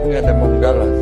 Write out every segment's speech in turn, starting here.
Ini ada Monggalas.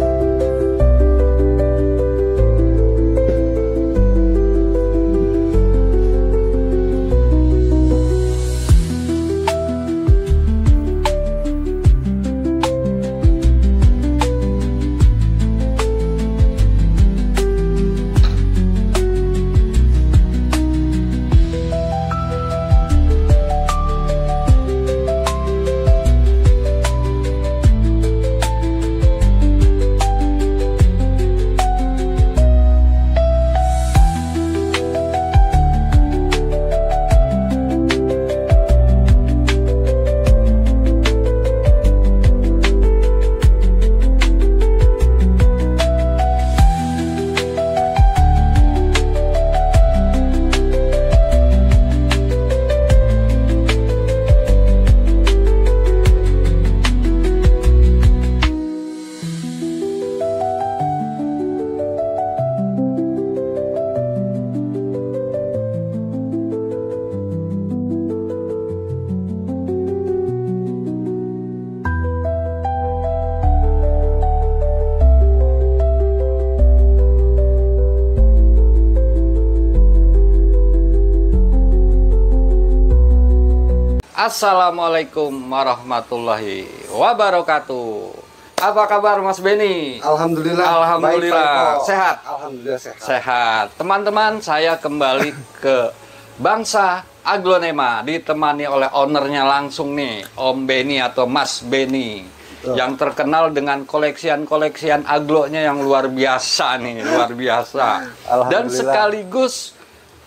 Assalamualaikum warahmatullahi wabarakatuh. Apa kabar Mas Beni? Alhamdulillah. Alhamdulillah. Baik, sehat? Alhamdulillah sehat. Sehat. Teman-teman, saya kembali ke Bangsa Aglonema, ditemani oleh ownernya langsung nih, Om Beni atau Mas Beni. Betul. Yang terkenal dengan koleksian-koleksian aglonya yang luar biasa nih, luar biasa. Dan sekaligus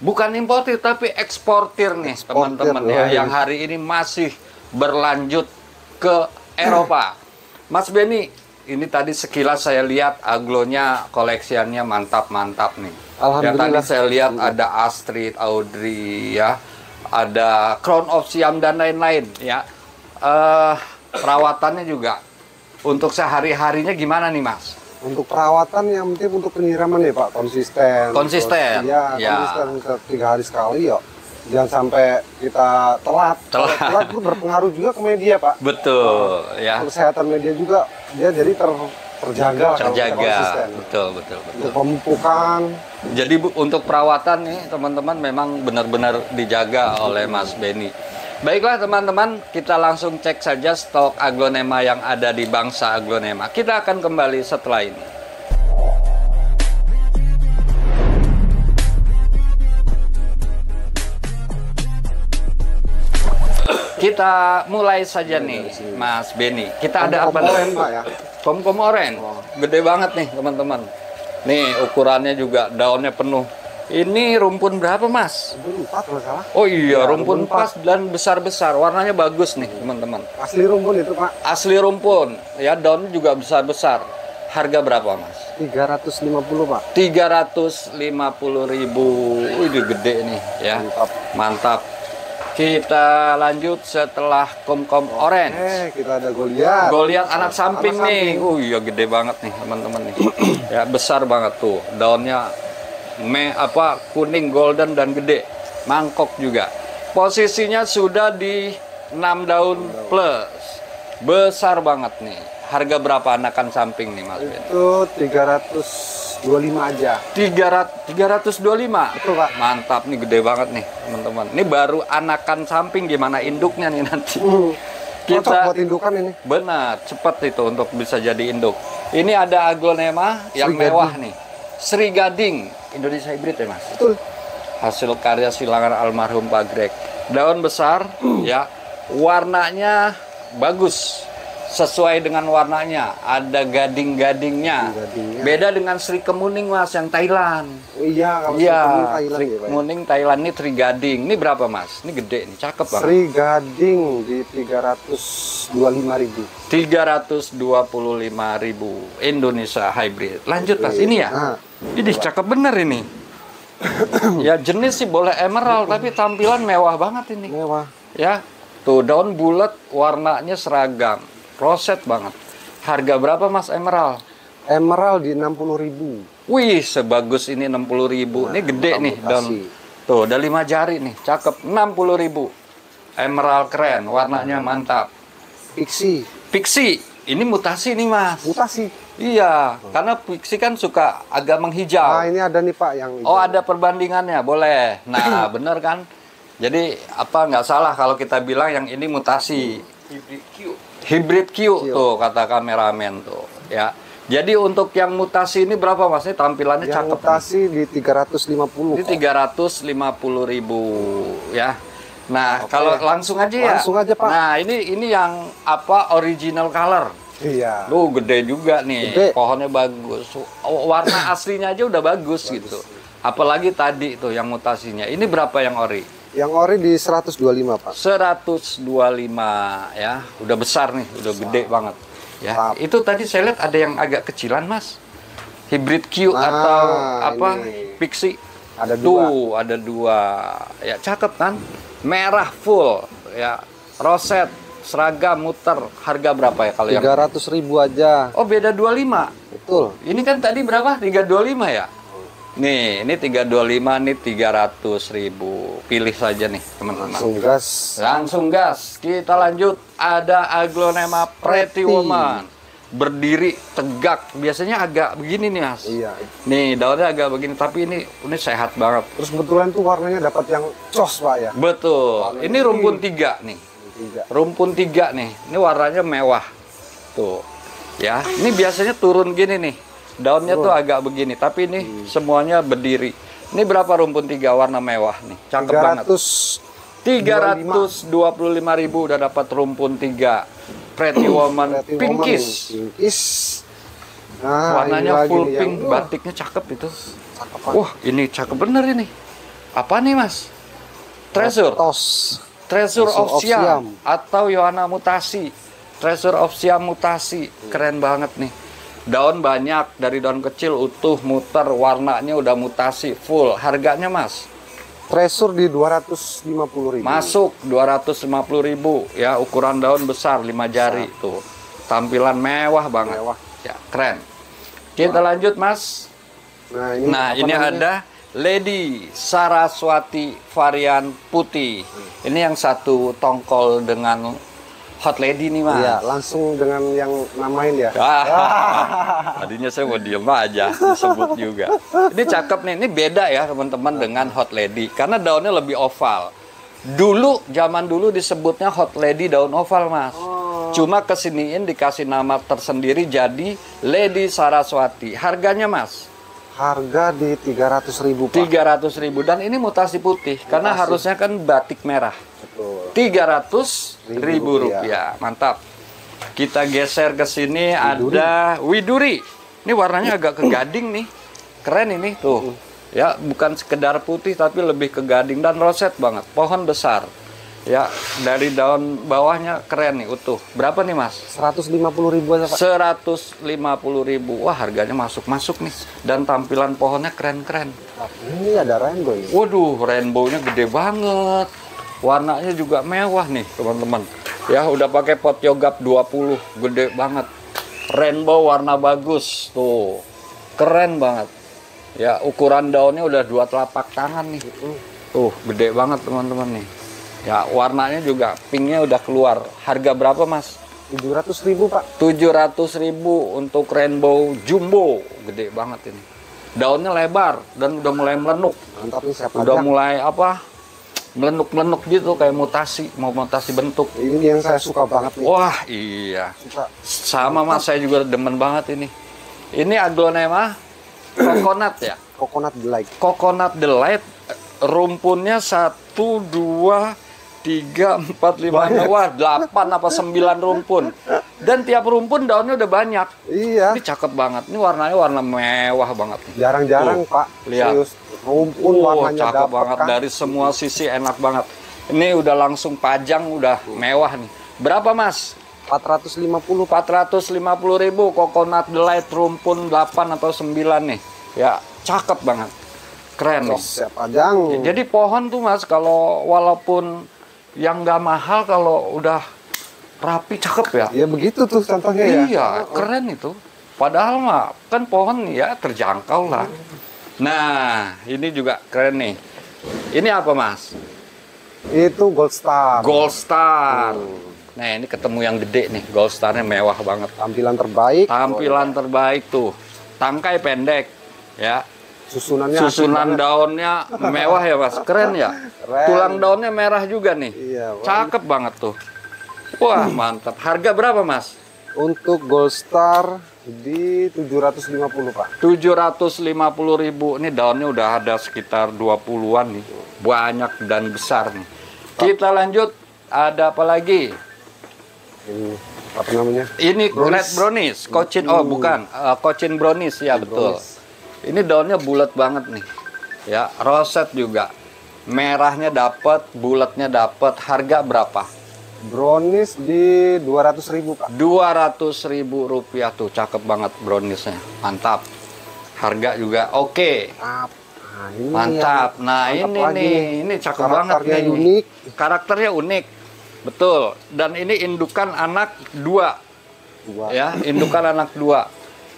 bukan importir tapi eksportir nih teman-teman ya, yang hari ini masih berlanjut ke Eropa. Mas Beni, ini tadi sekilas saya lihat aglonya, koleksiannya mantap-mantap nih. Ya, tadi saya lihat ada Astrid, Audrey ya, ada Crown of Siam dan lain-lain ya. Perawatannya juga untuk sehari-harinya gimana nih Mas? Untuk perawatan yang penting untuk penyiraman ya Pak, konsisten. Konsisten. Iya, ya. Konsisten 3 hari sekali ya. Jangan sampai kita telat. Telat itu berpengaruh juga ke media Pak. Betul, ya. Kesehatan media juga dia jadi terjaga. Terjaga. Betul. Untuk pemupukan. Jadi untuk perawatan nih teman-teman memang benar-benar dijaga oleh Mas Beni. Baiklah teman-teman, kita langsung cek saja stok Aglonema yang ada di Bangsa Aglonema. Kita akan kembali setelah ini. Kita mulai saja nih, Mas Beni. Kita ada apa nih? Kom-kom oren. Gede banget nih teman-teman. Nih ukurannya juga, daunnya penuh. Ini rumpun berapa Mas? Rumpun 4 kalau salah. Oh iya, rumpun pas dan besar-besar. Warnanya bagus nih teman-teman. Asli rumpun itu Pak. Asli rumpun. Ya, daunnya juga besar-besar. Harga berapa Mas? 350 Pak. 350.000. Ini gede nih ya. Mantap. Kita lanjut setelah kom-kom orange. Kita ada Goliath. Goliath anak samping nih. Oh iya, gede banget nih teman-teman nih. Ya, besar banget tuh. Daunnya kuning, golden dan gede. Mangkok juga. Posisinya sudah di 6 daun plus. Besar banget nih. Harga berapa anakan samping nih Mas Ben? Itu 325 aja. 325? Betul Pak. Mantap nih, gede banget nih teman-teman. Ini baru anakan samping, gimana induknya nih nanti. Kita buat indukan ini. Benar, cepat itu untuk bisa jadi induk. Ini ada Aglonema yang mewah nih. Sri Gading, Indonesia hybrid ya Mas? Betul. Hasil karya silangan almarhum Pak Greg. Daun besar, ya. Warnanya bagus, sesuai dengan warnanya. Ada gading-gadingnya. Beda dengan Sri Kemuning Mas, yang Thailand. Oh iya, kalau Sri Kemuning Thailand ini Sri Gading. Ini berapa Mas? Ini gede nih, cakep banget. Sri Gading di 325.000. 325.000 Indonesia hybrid. Lanjut Mas, ini ya. Ini cakep bener ini. Ya jenis sih boleh emerald, tapi tampilan mewah banget ini. Mewah. Ya, tuh daun bulat, warnanya seragam, roset banget. Harga berapa Mas emerald? Emerald di 60.000. Wih, sebagus ini 60.000. Ini gede nih daun. Tuh, ada 5 jari nih, cakep. 60.000. Emerald keren, warnanya mantap. Pixie. Pixie. ini mutasi nih Mas. Mutasi. Iya, karena Pixie kan suka agak menghijau. Nah, ini ada nih Pak yang hijau. Oh, ada perbandingannya, boleh. Nah, bener kan? Jadi apa nggak salah kalau kita bilang yang ini mutasi. Hybrid Q tuh kata kameramen tuh, ya. Jadi untuk yang mutasi ini berapa Mas? Ini tampilannya yang cakep. mutasi di 350. Ini 350.000 ya. Nah, kalau langsung aja ya. Langsung aja, Pak. Nah, ini yang apa original color. Iya. Lu gede juga nih. Gede. Pohonnya bagus. Warna aslinya aja udah bagus gitu. Apalagi tadi tuh yang mutasinya. Ini berapa yang ori? Yang ori di 125, Pak. 125 ya. Udah besar nih, udah gede banget. Ya. Mantap. Itu tadi saya lihat ada yang agak kecilan, Mas. Hybrid Q atau apa? Ini. Pixie. Ada dua. Tuh, ada dua. Ya, cakep kan? Merah full ya. Roset, seragam, muter. Harga berapa ya kalau yang 300.000 aja. Oh, beda 25. Betul. Ini kan tadi berapa? 325 ya? Nih, ini 325, nih 300.000. Pilih saja nih, teman-teman. Langsung gas. Langsung gas. Kita lanjut. Ada Aglonema Pretty Woman. Berdiri tegak. Biasanya agak begini nih, Mas. Iya. Nih, daunnya agak begini, tapi ini sehat banget. Terus kebetulan tuh warnanya dapat yang cos, Pak ya. Betul. Ini rumpun 3 nih. Rumpun 3 nih. Ini warnanya mewah. Tuh. Ya, ini biasanya turun gini nih. Daunnya tuh agak begini, tapi ini semuanya berdiri. Ini berapa rumpun 3 warna mewah nih? Cakep banget. 325.000 udah dapat rumpun 3. Pretty Woman pinkish. Nah, warnanya full pink, batiknya cakep itu. Wah, ini cakep bener ini. Apa nih, Mas? Treasure. Treasure of Siam atau Yohana mutasi. Treasure of Siam mutasi. Keren banget nih. Daun banyak, dari daun kecil utuh, muter, warnanya udah mutasi full. Harganya, Mas? Treasure di 250.000. Masuk 250.000 ya, ukuran daun besar 5 jari tuh. Tampilan mewah banget. Ya, keren. Kita lanjut, Mas. Nah, ini ada Lady Saraswati varian putih. Ini yang satu tongkol dengan Hot Lady nih, Mas. Iya, langsung dengan yang namain ya. Tadinya saya mau diem aja, disebut juga. Ini cakep nih, ini beda ya teman-teman dengan Hot Lady. Karena daunnya lebih oval. Zaman dulu disebutnya Hot Lady daun oval, Mas. Cuma kesiniin dikasih nama tersendiri jadi Lady Saraswati. Harganya, Mas? Harga di 300.000, Pak. 300.000, dan ini mutasi putih. Karena harusnya kan batik merah. Betul. 300.000 rupiah. Mantap. Kita geser ke sini, ada Widuri. Ini warnanya agak ke gading nih. Keren ini tuh. Ya, bukan sekedar putih tapi lebih ke gading dan roset banget. Pohon besar. Ya, dari daun bawahnya keren nih, utuh. Berapa nih, Mas? 150.000 aja, Pak. 150.000. Wah, harganya masuk-masuk nih. Dan tampilan pohonnya keren-keren. Ini ada rainbow ini. Waduh, rainbow-nya gede banget. Warnanya juga mewah nih, teman-teman. Ya, udah pakai pot yogap 20, gede banget. Rainbow warna bagus tuh. Keren banget. Ya, ukuran daunnya udah 2 telapak tangan nih. Tuh, gede banget, teman-teman nih. Ya, warnanya juga pinknya udah keluar. Harga berapa, Mas? 700.000, Pak. 700.000 untuk rainbow jumbo. Gede banget ini. Daunnya lebar dan udah mulai melenuk. Mantap nih, siapa Udah mulai apa? Melenuk-melenuk gitu, kayak mutasi, mau mutasi bentuk. Ini yang saya suka banget nih. Wah, iya. Suka. Sama, Mas, saya juga demen banget ini. Ini Aglonema Coconut ya? Coconut Delight. Coconut Delight. Rumpunnya 1, 2, 3, 4, 5, wah 8 apa 9 rumpun. Dan tiap rumpun daunnya udah banyak. Iya. Ini cakep banget. Ini warnanya warna mewah banget. Jarang-jarang, Pak. Lihat. Serius. Rumpun warnanya cakep dapet, banget kan? dari semua sisi, enak banget. Ini udah langsung pajang, udah mewah nih. Berapa, Mas? 450. 450.000 Coconut Delight rumpun 8 atau 9 nih. Ya, cakep banget. Keren nih. Siap pajang. Jadi pohon tuh, Mas, kalau walaupun yang nggak mahal, kalau udah rapi cakep ya. Ya begitu tuh contohnya ya. Iya, keren itu. Padahal mah kan pohon ya terjangkau lah. Nah, ini juga keren nih. Ini apa, Mas? Itu Gold Star. Gold Star. Nah, ini ketemu yang gede nih, Gold Star-nya mewah banget. Tampilan terbaik. Tampilan terbaik tuh. Tangkai pendek, ya. Susunan daunnya mewah ya, Mas. Keren ya. Keren. Tulang daunnya merah juga nih. Iya, cakep banget tuh. Wah, mantap. Harga berapa, Mas? Untuk Gold Star di 750, Pak. 750.000. Ini daunnya udah ada sekitar 20-an nih. Banyak dan besar nih. Kita lanjut. Ada apa lagi? Ini apa namanya? Ini Red Brownies, Cochin. Oh, bukan. Cochin Brownies, ya betul. Ini daunnya bulat banget nih. Ya, roset juga. Merahnya dapat, bulatnya dapat. Harga berapa? Brownies di 200.000, Pak. 200.000 rupiah tuh, cakep banget browniesnya. Mantap. Harga juga oke. Nah, ini Mantap. Nah, mantap ini lagi. nih, ini cakep banget Karakternya nih. unik. Karakternya unik. Betul. Dan ini indukan anak 2. Ya, indukan anak 2.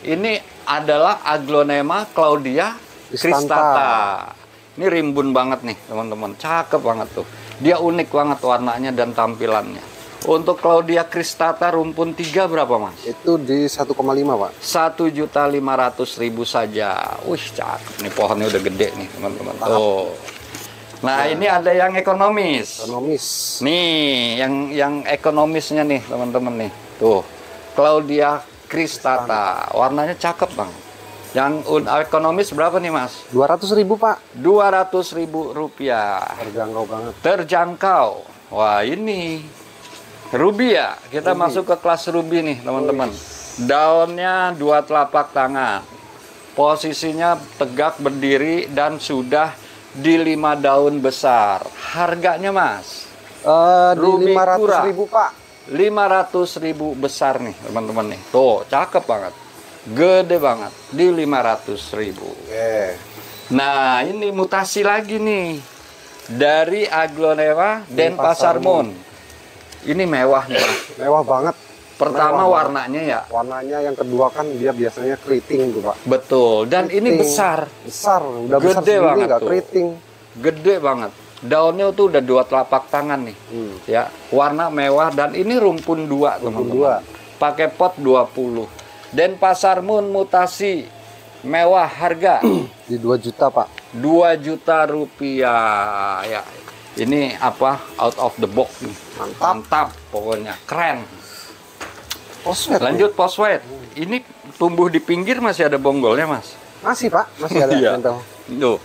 Ini adalah Aglonema Claudia cristata. Ini rimbun banget nih, teman-teman. Cakep banget tuh. Dia unik banget warnanya dan tampilannya. Untuk Claudia cristata rumpun 3 berapa, Mas? Itu di 1,5, Pak. 1.500.000 saja. Wih, cakep nih, pohonnya udah gede nih, teman-teman. Tuh. Nah, ini ada yang ekonomis. Nih, yang ekonomisnya nih, teman-teman nih. Tuh. Claudia cristata. Warnanya cakep, Bang. Yang ekonomis berapa nih, Mas? 200.000, Pak. 200.000 rupiah. Terjangkau banget. Terjangkau. Wah, ini ruby ya. Kita masuk ke kelas ruby nih, teman-teman. Daunnya 2 telapak tangan. Posisinya tegak berdiri dan sudah di 5 daun besar. Harganya, Mas? Di 500.000, Pak. 500.000 besar nih, teman-teman nih. Tuh, cakep banget. Gede banget. Di 500.000. Oke. Nah, ini mutasi lagi nih. Dari Aglonema Denpasar Moon. Ini mewah nih, Mas. Mewah banget. Pertama Mewah warnanya ya. Warnanya, yang kedua kan dia biasanya keriting tuh, Pak. Betul. Dan ini Keriting. besar. Besar, udah Gede besar segini banget nggak tuh. keriting. Gede banget. Daunnya tuh udah 2 telapak tangan nih. Ya, warna mewah dan ini rumpun 2, teman-teman. Pakai pot 20. Denpasar Moon mutasi mewah, harga Di 2 juta, Pak. 2 juta rupiah. Ya. Ini apa? Out of the box nih. Mantap pokoknya. Keren. Poswet. Lanjut poswet. Ini tumbuh di pinggir masih ada bonggolnya, Mas? Masih, Pak. Masih ada. Iya. Nempel. Tuh.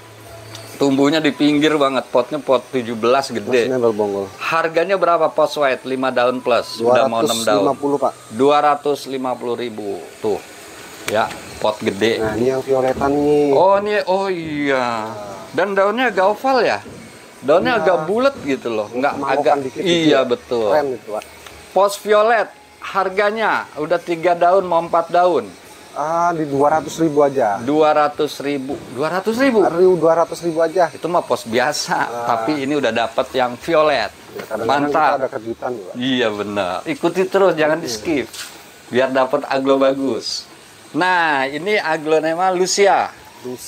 Tumbuhnya di pinggir banget. Potnya pot 17 Masih gede. nempel bonggol. Harganya berapa poswet? 5 daun plus. Udah mau 6 daun. 250, Pak. 250.000. Tuh. Ya, pot gede. Nah, ini yang violetan nih. Oh, ini iya. Dan daunnya agak oval ya? Daunnya agak bulat gitu loh. Nggak agak dikit iya, betul. Keren itu, Pak. Pos violet harganya udah 3 daun mau 4 daun. Di 200.000 aja. 200.000. 200.000. 200.000 aja. Itu mah pos biasa, tapi ini udah dapat yang violet. Ya, kadang-kadang kita Mantap. ada kejutan, Pak. Iya benar. Ikuti terus, jangan di skip. Biar dapat aglo bagus. Nah, ini Aglonema Lucia.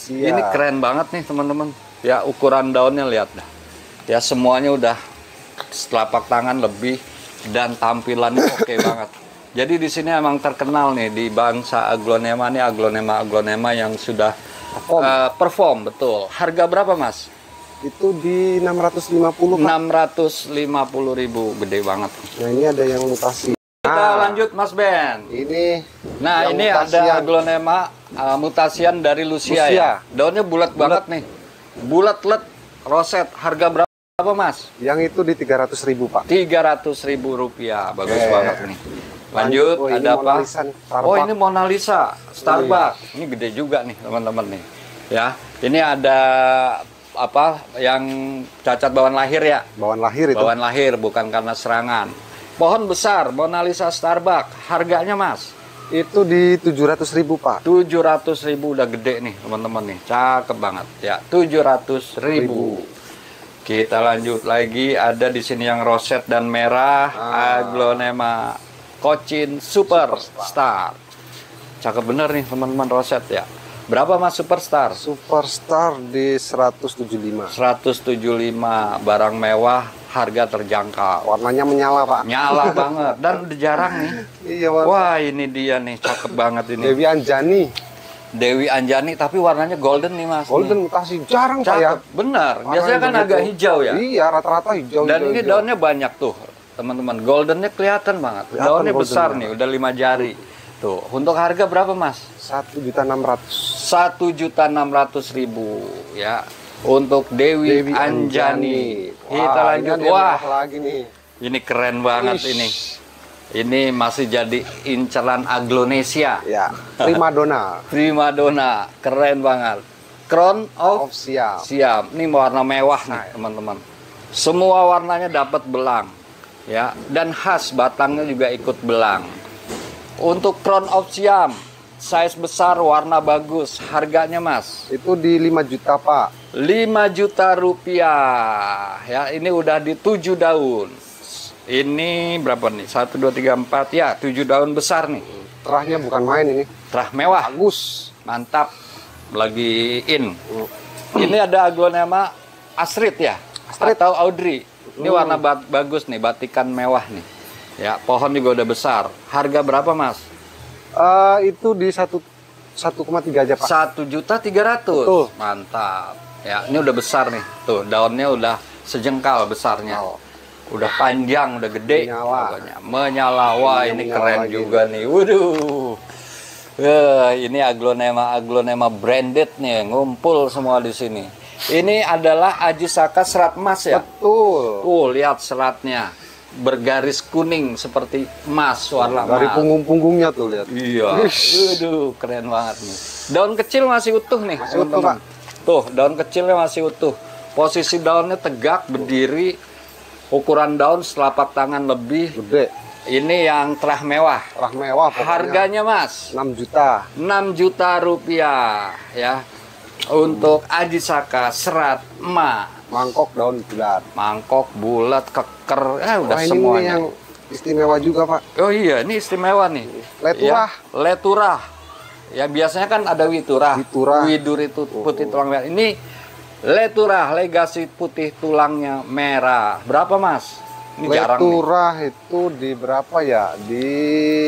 Ini keren banget nih, teman-teman. Ya, ukuran daunnya lihat dah. Ya, semuanya udah telapak tangan lebih dan tampilannya oke banget. Jadi di sini emang terkenal nih di bangsa Aglonema nih, Aglonema yang sudah perform, betul. Harga berapa, Mas? Itu di 650, Pak. 650.000, gede banget. Nah, ini ada yang mutasi. Kita lanjut, Mas Ben. Ini Nah, yang ini mutasian. ada Aglonema mutasian dari Lucia ya. Daunnya bulat banget nih. Bulat-let, roset. Harga berapa, Mas? Yang itu di 300.000, Pak. 300.000 rupiah. Bagus banget nih. Lanjut, Oh, ini ada apa? Mona Lisa, Starbucks. Oh, ini Mona Lisa, Starbucks. Ini gede juga nih, teman-teman nih. Ya, ini ada apa yang cacat bawaan lahir ya? Bawaan lahir itu. Bawaan lahir, bukan karena serangan. Pohon besar, Mona Lisa Starbucks. Harganya, Mas? Itu di 700.000, Pak. 700.000 udah gede nih, teman-teman nih. Cakep banget ya. 700.000. Kita lanjut lagi, ada di sini yang roset dan merah, Aglonema Cochin Superstar. Cakep bener nih, teman-teman, roset ya. Berapa, Mas, Superstar? Superstar di 175. 175, barang mewah. harga terjangkau. Warnanya menyala, Pak. Nyala banget dan udah jarang nih. Iya, Pak. Wah, ini dia nih, cakep banget ini. Dewi Anjani. Dewi Anjani, tapi warnanya golden nih, Mas. Golden mutasi jarang, Pak ya. Benar. Warna Biasanya kan begitu. agak hijau ya. Iya, rata-rata hijau. Dan ini hijau. daunnya banyak tuh, teman-teman. Goldennya kelihatan banget. Kelihatan Daunnya golden besar ya. nih, udah 5 jari. Tuh, untuk harga berapa, Mas? 1.600.000. 1.600.000 ya. Untuk Dewi Anjani. Kita lanjut. ini ada Wah, apa lagi nih. ini keren banget Ish. ini. Ini masih jadi inceran Aglonesia. Ya, primadona. Primadona, keren banget. Crown of Siam. Siam. Ini warna mewah nih, teman-teman. Semua warnanya dapat belang, ya. Dan khas batangnya juga ikut belang. Untuk Crown of Siam, size besar, warna bagus. Harganya, Mas? Itu di 5 juta, Pak. 5 juta rupiah. Ya, ini udah di 7 daun. Ini berapa nih? 1, 2, 3, 4. Ya, 7 daun besar nih. Terahnya bukan main ini. Terah mewah. Bagus. Mantap. Lagi in. Ini ada aglonema Astrid ya? Astrid. Atau Audrey. Ini warna bagus nih, batikan mewah nih. Ya, pohon juga udah besar. Harga berapa, Mas? Itu di 1,3 aja, Pak. 1.300.000. Betul. Mantap. Ya, ini udah besar nih. Tuh, daunnya udah sejengkal besarnya. Oh. Udah panjang, udah gede. Menyala. Pokoknya. Menyala. Wah, ini Menyala keren lagi juga nih. Waduh. Ini aglonema branded nih, ngumpul semua di sini. Ini adalah Ajisaka serat emas ya. Betul. Tuh, lihat seratnya. Bergaris kuning seperti emas, warna Dari emas. punggung-punggungnya tuh, lihat. Iya. Waduh, keren banget nih. Daun kecil masih utuh nih. Masih utuh, teman-teman. Tuh, daun kecilnya masih utuh. Posisi daunnya tegak, berdiri. Ukuran daun selapak tangan lebih. Gede. Ini yang terah mewah. Terah mewah pokoknya. Harganya, Mas? 6 juta. 6 juta rupiah ya. Untuk Ajisaka serat emas. Mangkok daun bulat. Mangkok bulat, keker, udah Wah, ini semuanya. yang istimewa juga, Pak. Oh iya, ini istimewa nih. Leturah. Ya, leturah. Ya, biasanya kan ada witurah. Witurah. Widur itu putih tulang merah. Ini leturah, legasi putih tulangnya merah. Berapa, Mas? Ini jarang nih. Leturah itu di berapa ya? Di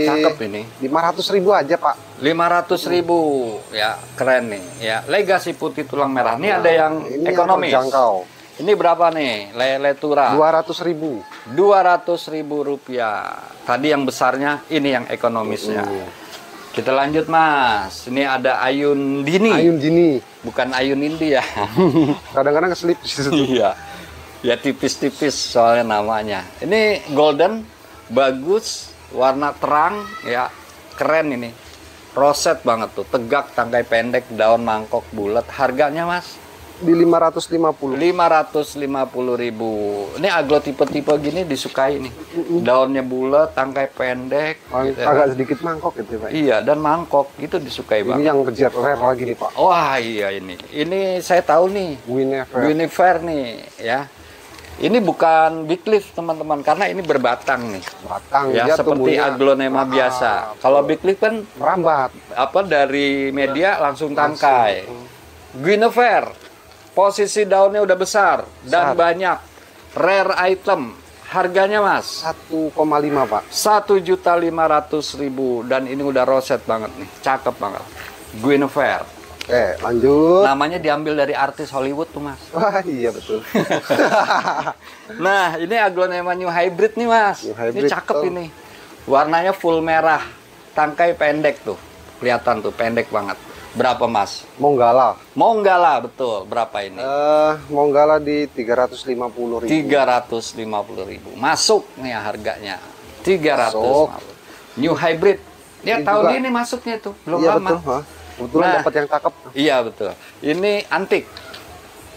Cakep ini. 500.000 aja, Pak. 500.000 ya, keren nih ya. Legasi putih tulang merah. Ini ada yang Ini ekonomis. yang terjangkau. Ini berapa nih? Leturah. 200.000. 200.000 rupiah. Tadi yang besarnya, ini yang ekonomisnya. Kita lanjut, Mas. Ini ada Ayun Dini. Ayun Dini. Bukan Ayun Indi ya. Kadang-kadang keselip di situ. Iya. Ya tipis-tipis soalnya namanya. Ini golden, bagus, warna terang, ya keren ini. Roset banget tuh, tegak, tangkai pendek, daun mangkok bulat. Harganya, Mas? Di 550. 550.000. Ini aglo tipe-tipe gini disukai nih. Daunnya bulat, tangkai pendek. Gitu ya. Agak sedikit mangkok gitu, Pak. Iya, dan mangkok itu disukai Ini banget. yang kejar rare lagi nih, Pak. Wah, iya ini. Ini saya tahu nih. Guinevere. Guinevere nih, ya. Ini bukan big leaf, teman-teman, karena ini berbatang nih. Batang Ya, dia seperti tumbuhnya aglonema biasa. Kalau big leaf kan merambat. apa dari media langsung tangkai. Guinevere, posisi daunnya udah besar dan banyak. Rare item. Harganya, Mas? 1,5, Pak. 1.500.000 dan ini udah roset banget nih. Cakep banget. Guinevere. Oke, lanjut. Namanya diambil dari artis Hollywood tuh, Mas. Wah, iya betul. Nah, ini aglonema new hybrid nih, Mas. New Ini hybrid, cakep tuh. ini. Warnanya full merah. Tangkai pendek tuh. Kelihatan tuh, pendek banget. Berapa, Mas? Monggala. Monggala, betul. Berapa ini? Monggala di 350.000. 350.000. Masuk nih harganya. 300. Masuk. New hybrid. Dia Ini tahun juga- ini masuknya tuh, belum Iya lama. betul. Hah? Kebetulan Nah. dapat yang cakep. Iya, betul. Ini antik.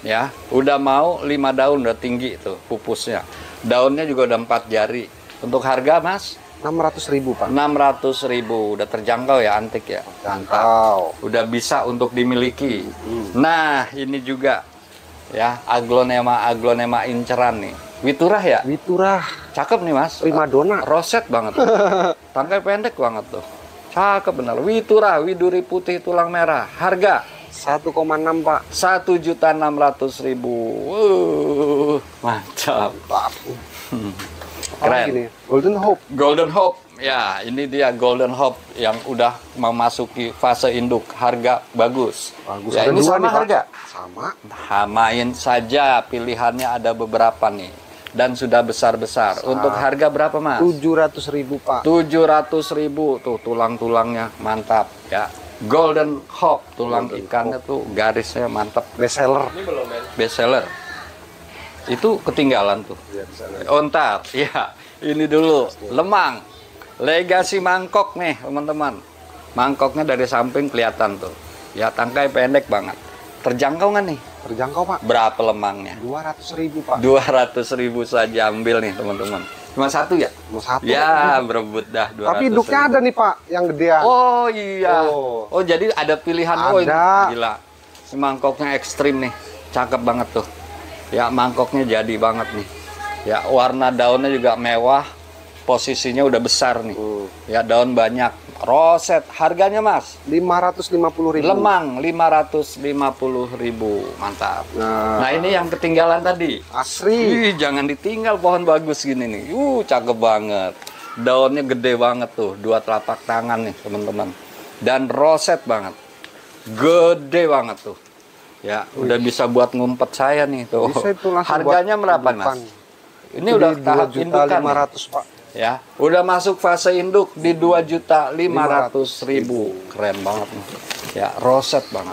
Ya, udah mau 5 daun, udah tinggi tuh pupusnya. Daunnya juga udah 4 jari. Untuk harga, Mas? 600.000, Pak. 600.000. Udah terjangkau ya, antik ya. Jangkau. Udah bisa untuk dimiliki. Nah, ini juga ya aglonema inceran nih. Witurah ya? Witurah. Cakep nih, Mas. Primadona. Roset banget. Tangkai pendek banget tuh. Cakep benar. Witurah, widuri putih tulang merah. Harga 1,6 Pak. 1.600.000. Mantap. Keren. Gini, Golden Hope. Golden Hope. Ya, ini dia Golden Hope yang udah memasuki fase induk. Harga bagus. Bagus. Ya, Ada ini dua sama nih, Pak. harga. Sama. Samain saja, pilihannya ada beberapa nih. Dan sudah besar-besar. Untuk harga berapa, Mas? 700.000 Pak. 700.000. Tuh tulang-tulangnya mantap ya. Golden Hope, tulang ikannya tuh garisnya mantap. Best seller. Best seller. Itu ketinggalan tuh. Ontar, ya. Ini dulu lemang. Legasi mangkok nih, teman-teman. Mangkoknya dari samping kelihatan tuh. Ya, tangkai pendek banget. Terjangkau nggak nih? Terjangkau Pak. Berapa lemangnya? 200.000 Pak. 200.000 saja, ambil nih, teman-teman. Cuma satu ya? Mau satu. Ya, berebut dah 200.000. Tapi induknya ada nih Pak, yang gedean. Oh iya. Oh. Oh, jadi ada pilihan. Ada. Oh, ini gila. Ini mangkoknya ekstrim nih. Cakep banget tuh. Ya, mangkoknya jadi banget nih. Ya, warna daunnya juga mewah. Posisinya udah besar nih. Ya, daun banyak. Roset. Harganya, Mas? 550.000. Lemang 550.000. Mantap. Nah, ini yang ketinggalan tadi. Asri. Ih, jangan ditinggal, pohon bagus gini nih. Cakep banget. Daunnya gede banget tuh, 2 telapak tangan nih, teman-teman. Dan roset banget. Gede banget tuh. Ya, udah bisa buat ngumpet saya nih tuh. Bisa itu langsung Harganya buat berapa, indukan. Mas? Ini udah tahap indukan. 2.500.000 Pak. Ya, udah masuk fase induk di 2.500.000. Keren banget nih. Ya, roset banget.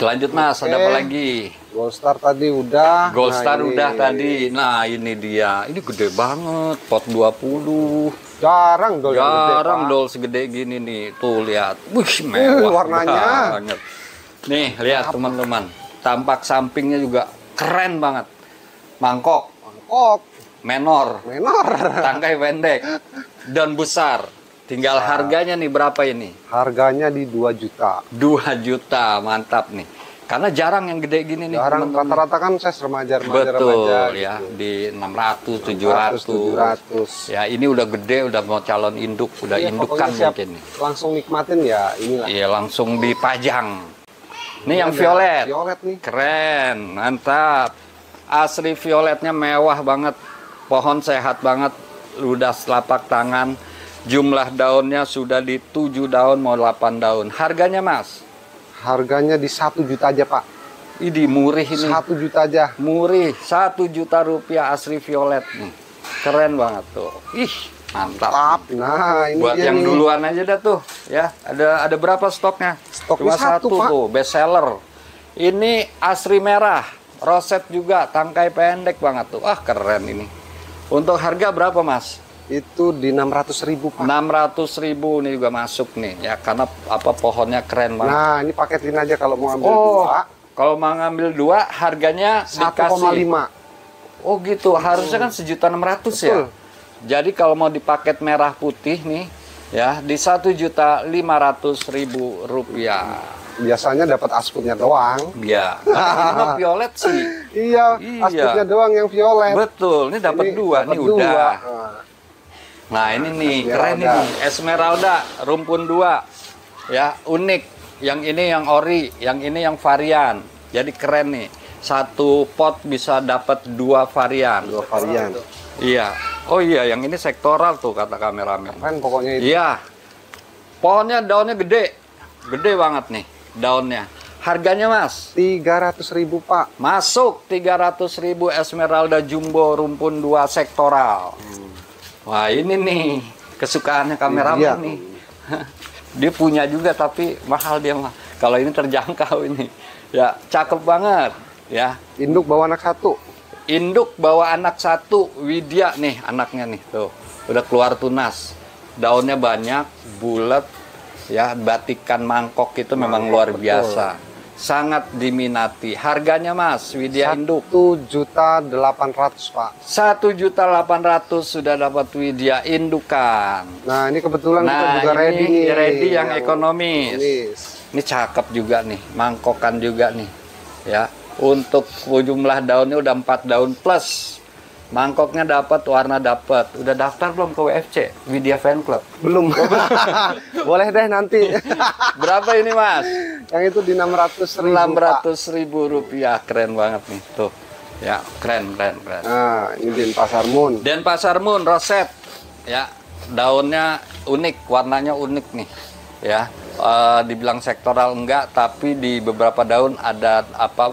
Lanjut, Mas, ada apa lagi? Gold Star tadi udah. Gold Nah, Star ini udah tadi. Nah, ini dia. Ini gede banget, pot 20. Jarang dol yang gede, Jarang Pak. dol segede gini nih. Tuh, lihat. Wih, mewah warnanya. banget. Nih, lihat teman-teman. Tampak sampingnya juga keren banget. Mangkok, Mangkok. menor, tangkai pendek, dan besar. Tinggal harganya nih berapa ini? Harganya di 2 juta. 2 juta, mantap nih. Karena jarang yang gede gini nih. Jarang, teman-teman. rata-rata kan saya remaja Betul ya, gitu. di 600, 700. 700. Ya, ini udah gede, udah mau calon induk, udah Iya, indukan pokoknya siap mungkin nih. langsung nikmatin ya inilah. Iya, langsung dipajang. Ini yang Ada violet. Violet nih. Keren, mantap. Asli violetnya mewah banget. Pohon sehat banget, ludah selapak tangan. Jumlah daunnya sudah di 7 daun mau 8 daun. Harganya, Mas? Harganya di 1 juta aja Pak. Ini murih ini. 1 juta aja. Murih, 1 juta rupiah asli violet nih. Keren banget tuh. Ih, mantap. Nah, ini Buat dia yang nih. duluan aja dah tuh, ya. Ada berapa stoknya? Stoknya Cuma satu Pak. tuh, best seller. Ini asri merah, roset juga, tangkai pendek banget tuh. Ah, keren ini. Untuk harga berapa, Mas? Itu di 600.000 Pak. 600.000 ini juga masuk nih, ya, karena apa pohonnya keren banget. Nah, ini paketin aja kalau mau ambil Oh, 2. kalau mau ngambil 2, harganya 1,5. dikasih. Oh gitu, harusnya kan 1.600.000 ya. Jadi kalau mau di paket merah putih nih, ya di 1.500.000 rupiah. Biasanya dapat asputnya doang. Ya, ini mah violet sih. Iya, Iya. asputnya doang yang violet. Betul, ini dapat 2 nih dapat udah. 2. Nah ini nih Esmeralda. keren ini, Esmeralda rumpun 2, ya unik. Yang ini yang ori, yang ini yang varian. Jadi keren nih. Satu pot bisa dapat 2 varian. 2 varian. Iya. Oh iya, yang ini sektoral tuh kata kameramen. Kan pokoknya itu. Iya. Pohonnya daunnya gede. Gede banget nih daunnya. Harganya, Mas? 300.000 Pak. Masuk 300.000 Esmeralda Jumbo rumpun 2 sektoral. Wah, ini nih kesukaannya kameramen Iya. nih. Dia punya juga tapi mahal dia mah. Kalau ini terjangkau ini. Ya, cakep banget ya. Induk bawa anak 1. Induk bawa anak 1, Widya nih anaknya nih tuh. Udah keluar tunas. Daunnya banyak, bulat ya, batikan mangkok itu memang luar biasa. Sangat diminati. Harganya, Mas, Widya induk 1.800.000 Pak. 1.800.000 sudah dapat Widya indukan. Nah, ini kebetulan kita Nah, juga ready ini nih. ready yang ekonomis. ekonomis. Ini cakep juga nih, mangkokan juga nih. Ya, untuk jumlah daunnya udah 4 daun plus. Mangkoknya dapat, warna dapat. Udah daftar belum ke WFC? Widya Fan Club. Belum. Boleh deh nanti. Berapa ini, Mas? Yang itu di 600.000. 600.000 rupiah, keren banget nih tuh. Ya, keren. Nah, ini Denpasar Moon. Denpasar Moon roset. Ya, daunnya unik, warnanya unik nih. Ya, dibilang sektoral enggak, tapi di beberapa daun ada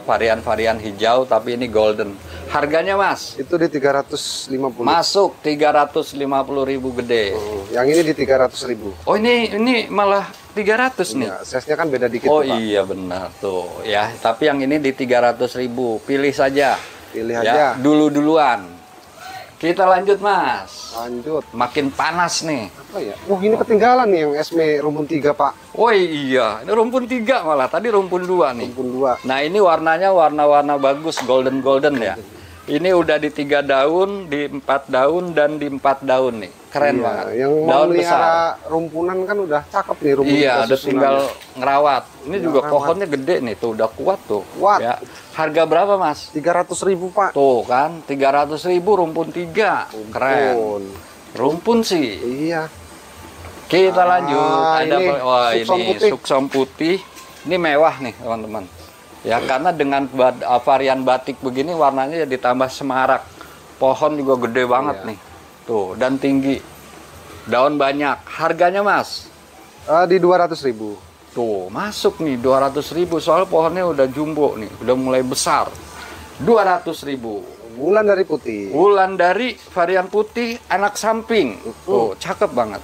varian-varian hijau, tapi ini golden. Harganya Mas? Itu di 350. Masuk 350.000 gede. Yang ini di 300.000. Oh, ini malah 300 nih. Ya, size-nya kan beda dikit. Oh Pak. iya benar tuh ya. Tapi yang ini di 300.000. Pilih saja. Pilih ya, aja. Duluan. Kita lanjut Mas. Lanjut. Makin panas nih. Apa ya? Wah, ini ketinggalan nih yang Esme rumpun 3, Pak. Oh iya, ini rumpun 3 malah. Tadi rumpun 2 nih. Rumpun 2. Nah, ini warnanya warna-warna bagus, golden ya. Ini udah di 3 daun, di 4 daun, dan di 4 daun nih. Keren banget. Yang daun melihara rumpunan kan udah cakep nih rumpun. Iya, ada tinggal ngerawat. Ini juga pohonnya gede nih, tuh udah kuat tuh. Kuat. Ya. Harga berapa Mas? 300.000, Pak. Tuh kan, 300.000 rumpun 3. Keren. Rumpun sih. Iya. Kita lanjut. Ada ini ini suksom putih. Ini mewah nih, teman-teman. Ya, karena dengan varian batik begini warnanya ya ditambah semarak. Pohon juga gede banget nih. Tuh, dan tinggi. Daun banyak. Harganya, Mas? Di 200.000. Tuh, masuk nih 200.000. Soal pohonnya udah jumbo nih, udah mulai besar. 200.000. Bulan dari putih. Bulan dari varian putih anak samping. Tuh, cakep banget.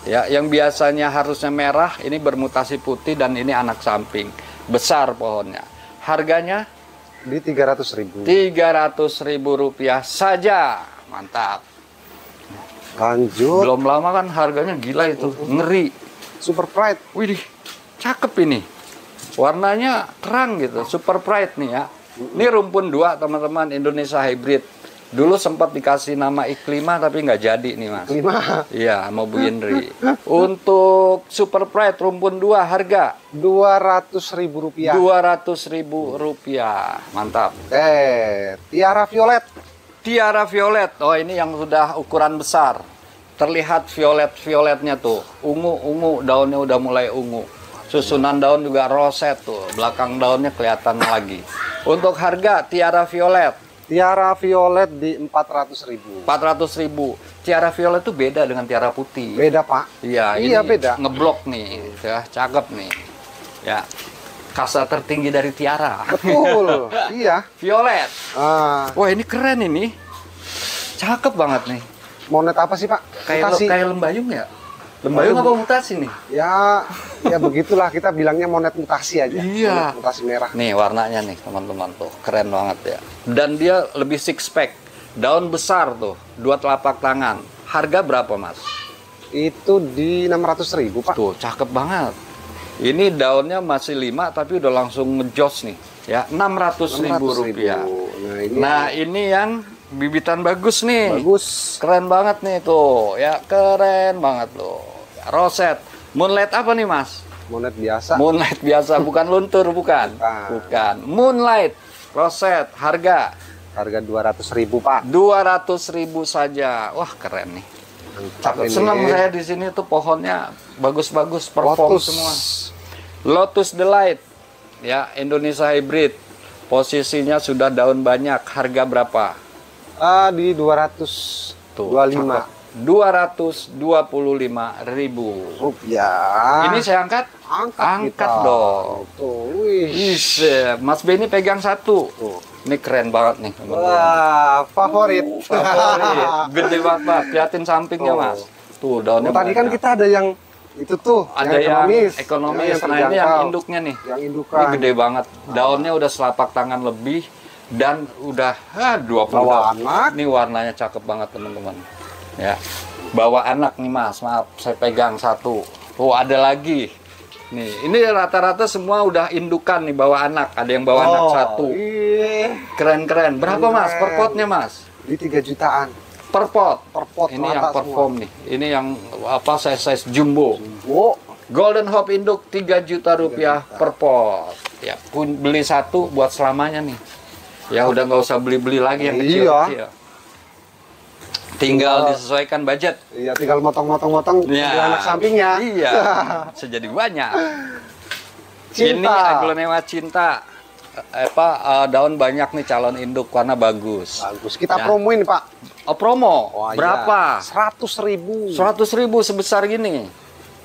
Ya, yang biasanya harusnya merah, ini bermutasi putih dan ini anak samping. Besar pohonnya. Harganya di 300.000. 300.000 rupiah saja. Mantap. Lanjut. Belum lama kan harganya gila itu. Ngeri. Super Pride. Widih, cakep ini. Warnanya terang gitu. Super Pride nih ya. Ini rumpun 2 teman-teman, Indonesia Hybrid. Dulu sempat dikasih nama Iklima tapi nggak jadi nih Mas. Iklima. Iya, sama Bu Indri. Untuk Super Pride rumpun 2 harga 200.000 rupiah. 200.000 rupiah. Mantap. Tiara Violet. Tiara Violet. Oh, ini yang sudah ukuran besar. Terlihat violet-violetnya tuh. Ungu-ungu, daunnya udah mulai ungu. Susunan daun juga roset tuh. Belakang daunnya kelihatan lagi. Untuk harga Tiara Violet. Tiara Violet di 400.000. 400.000. Tiara Violet itu beda dengan Tiara Putih. Beda, Pak. Iya, iya ini beda. Ngeblok nih, ya, cakep nih. Ya, kasta tertinggi dari Tiara. Betul, iya. Violet. Ah. Wah, ini keren ini. Cakep banget nih. Monet apa sih, Pak? Kayak lembayung ya? Lembayung apa mutasi nih? Ya begitulah, kita bilangnya monet mutasi aja. Iya. Monet mutasi merah. Nih warnanya nih teman-teman tuh, keren banget ya. Dan dia lebih six pack, daun besar tuh, 2 telapak tangan. Harga berapa Mas? Itu di 600.000 Pak. Tuh cakep banget. Ini daunnya masih 5 tapi udah langsung ngejos nih, ya 600.000 rupiah. Nah ini yang bibitan bagus nih. Bagus. Keren banget nih tuh, ya keren banget tuh. Roset. Moonlight apa nih Mas? Moonlight biasa. Moonlight biasa, bukan luntur, bukan. Bukan. Moonlight. Roset. Harga 200.000 Pak. 200.000 saja. Wah keren nih. Senang saya di sini tuh pohonnya bagus-bagus, perform semua. Lotus Delight. Ya, Indonesia Hybrid. Posisinya sudah daun banyak. Harga berapa? Di 225. 225.000 rupiah. Ini saya angkat? Angkat dong. Tuh, Mas Benny pegang satu. Tuh. Ini keren banget nih. Wah, favorit. Gede banget, Pak. Lihatin sampingnya, Mas. Tuh, daunnya. Tadi kan kita ada yang itu tuh, ada yang ekonomis. Nah, ini yang induknya nih. Yang indukan. Ini gede banget. Daunnya udah selapak tangan lebih. Dan udah 20 bawa anak. Ini warnanya cakep banget teman-teman. Ya, bawa anak nih Mas. Maaf, saya pegang satu. Tuh ada lagi. Nih, ini rata-rata semua udah indukan nih bawa anak. Ada yang bawa anak satu. Keren-keren. Berapa Mas per potnya Mas? Di 3 jutaan. Per pot. Per pot. Ini yang perform semua. Nih. Ini yang apa size jumbo. Jumbo. Golden Hope induk 3 juta rupiah per pot. Ya, beli satu buat selamanya nih. Ya udah nggak usah beli-beli lagi yang kecil-kecil. Tinggal disesuaikan budget. Iya, tinggal motong-motong ya. anak sampingnya. Iya, bisa jadi banyak. Ini aglonema cinta. Daun banyak nih, calon induk, warna bagus. Bagus. Kita promoin, Pak. Oh, promo. Berapa? Iya. 100.000. 100.000 sebesar gini.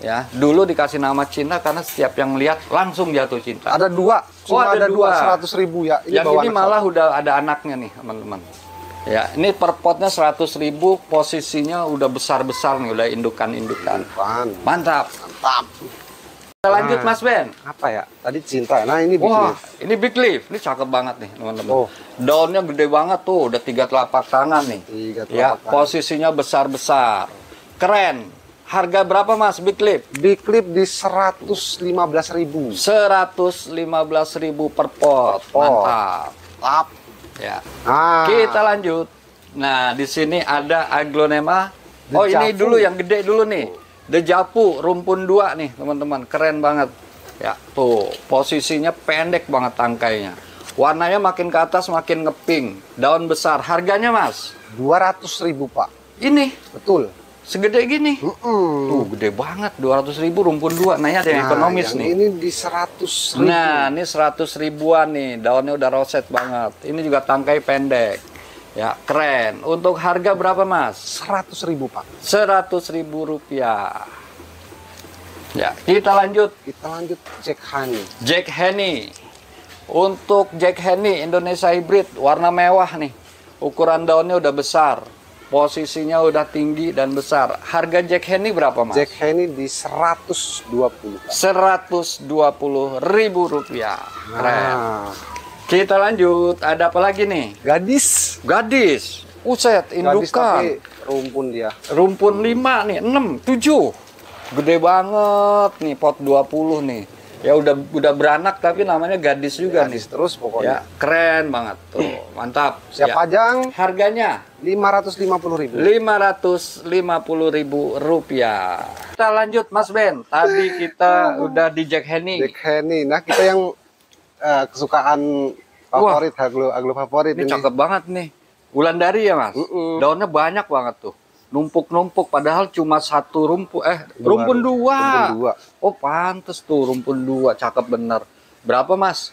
Ya, dulu dikasih nama cinta karena setiap yang lihat langsung jatuh cinta. Ada dua. Cuma ada dua. 100.000 ya. Yang ini malah udah ada anaknya nih, teman-teman. Ya, ini per potnya 100.000, posisinya udah besar-besar nih, udah indukan-indukan. Mantap. Mantap. Kita lanjut, Mas Ben. Apa ya? Tadi cinta. Nah, ini big leaf. Ini big leaf. Ini cakep banget nih, teman-teman. Oh. Daunnya gede banget tuh, udah 3 telapak tangan nih. 3 telapak ya, tangan. posisinya besar-besar. Keren. Harga berapa, Mas, big leaf? Big leaf di 115.000. 115.000 per pot. Mantap. Mantap. Ya. Kita lanjut. Nah, di sini ada aglonema. Oh, ini dulu yang gede dulu nih. Dejapu rumpun 2 nih, teman-teman. Keren banget. Ya, tuh. Posisinya pendek banget tangkainya. Warnanya makin ke atas makin ngeping. Daun besar. Harganya, Mas? 200.000, Pak. Ini. Betul. Segede gini. Tuh, gede banget. 200.000 rumpun 2. Nah, ini ada yang ekonomis nih. Ini di 100.000. Nah, ini 100.000-an nih. Daunnya udah roset banget. Ini juga tangkai pendek. Ya, keren. Untuk harga berapa, Mas? 100.000, Pak. 100.000 rupiah. Ya, kita lanjut. Kita lanjut Jack Honey. Jack Honey. Untuk Jack Honey Indonesia hybrid, warna mewah nih. Ukuran daunnya udah besar. Posisinya udah tinggi dan besar. Harga Jack Honey berapa, Mas? Jack Honey di 120. 120.000 rupiah. Keren. Kita lanjut. Ada apa lagi nih? Gadis. Gadis. Uset, indukan. Gadis tapi rumpun dia. Rumpun 5 nih, 6, 7. Gede banget nih, pot 20 nih. Ya udah beranak tapi namanya gadis juga gadis nih. Terus pokoknya. Ya, keren banget tuh. Mantap. Siap ya. pajang. Harganya 550.000. 550.000 rupiah. Kita lanjut, Mas Ben. Tadi kita udah di Jack Honey. Jack Honey. Nah, kita yang kesukaan favorit, aglo favorit ini cakep banget nih. Wulandari ya, Mas? Daunnya banyak banget tuh. Numpuk-numpuk, padahal cuma satu rumpun 2. Oh, pantes tuh rumpun 2, cakep bener. Berapa, Mas?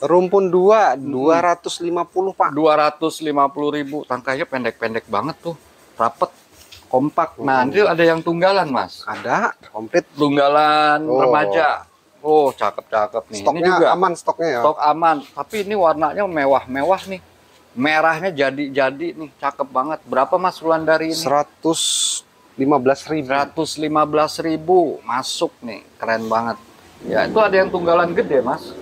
Rumpun 2, 250, Pak. 250.000. Tangkainya pendek-pendek banget tuh. Rapet, kompak. Nah, ini ada yang tunggalan, Mas. Ada, komplit. Tunggalan remaja. Oh, cakep-cakep nih. Stoknya ini juga aman, stoknya ya. Stok aman, tapi ini warnanya mewah-mewah nih. Merahnya jadi nih, cakep banget. Berapa, Mas, Wulandari ini? 115.000. 115.000 masuk nih, keren banget. Ya, itu ada yang tunggalan gede, Mas.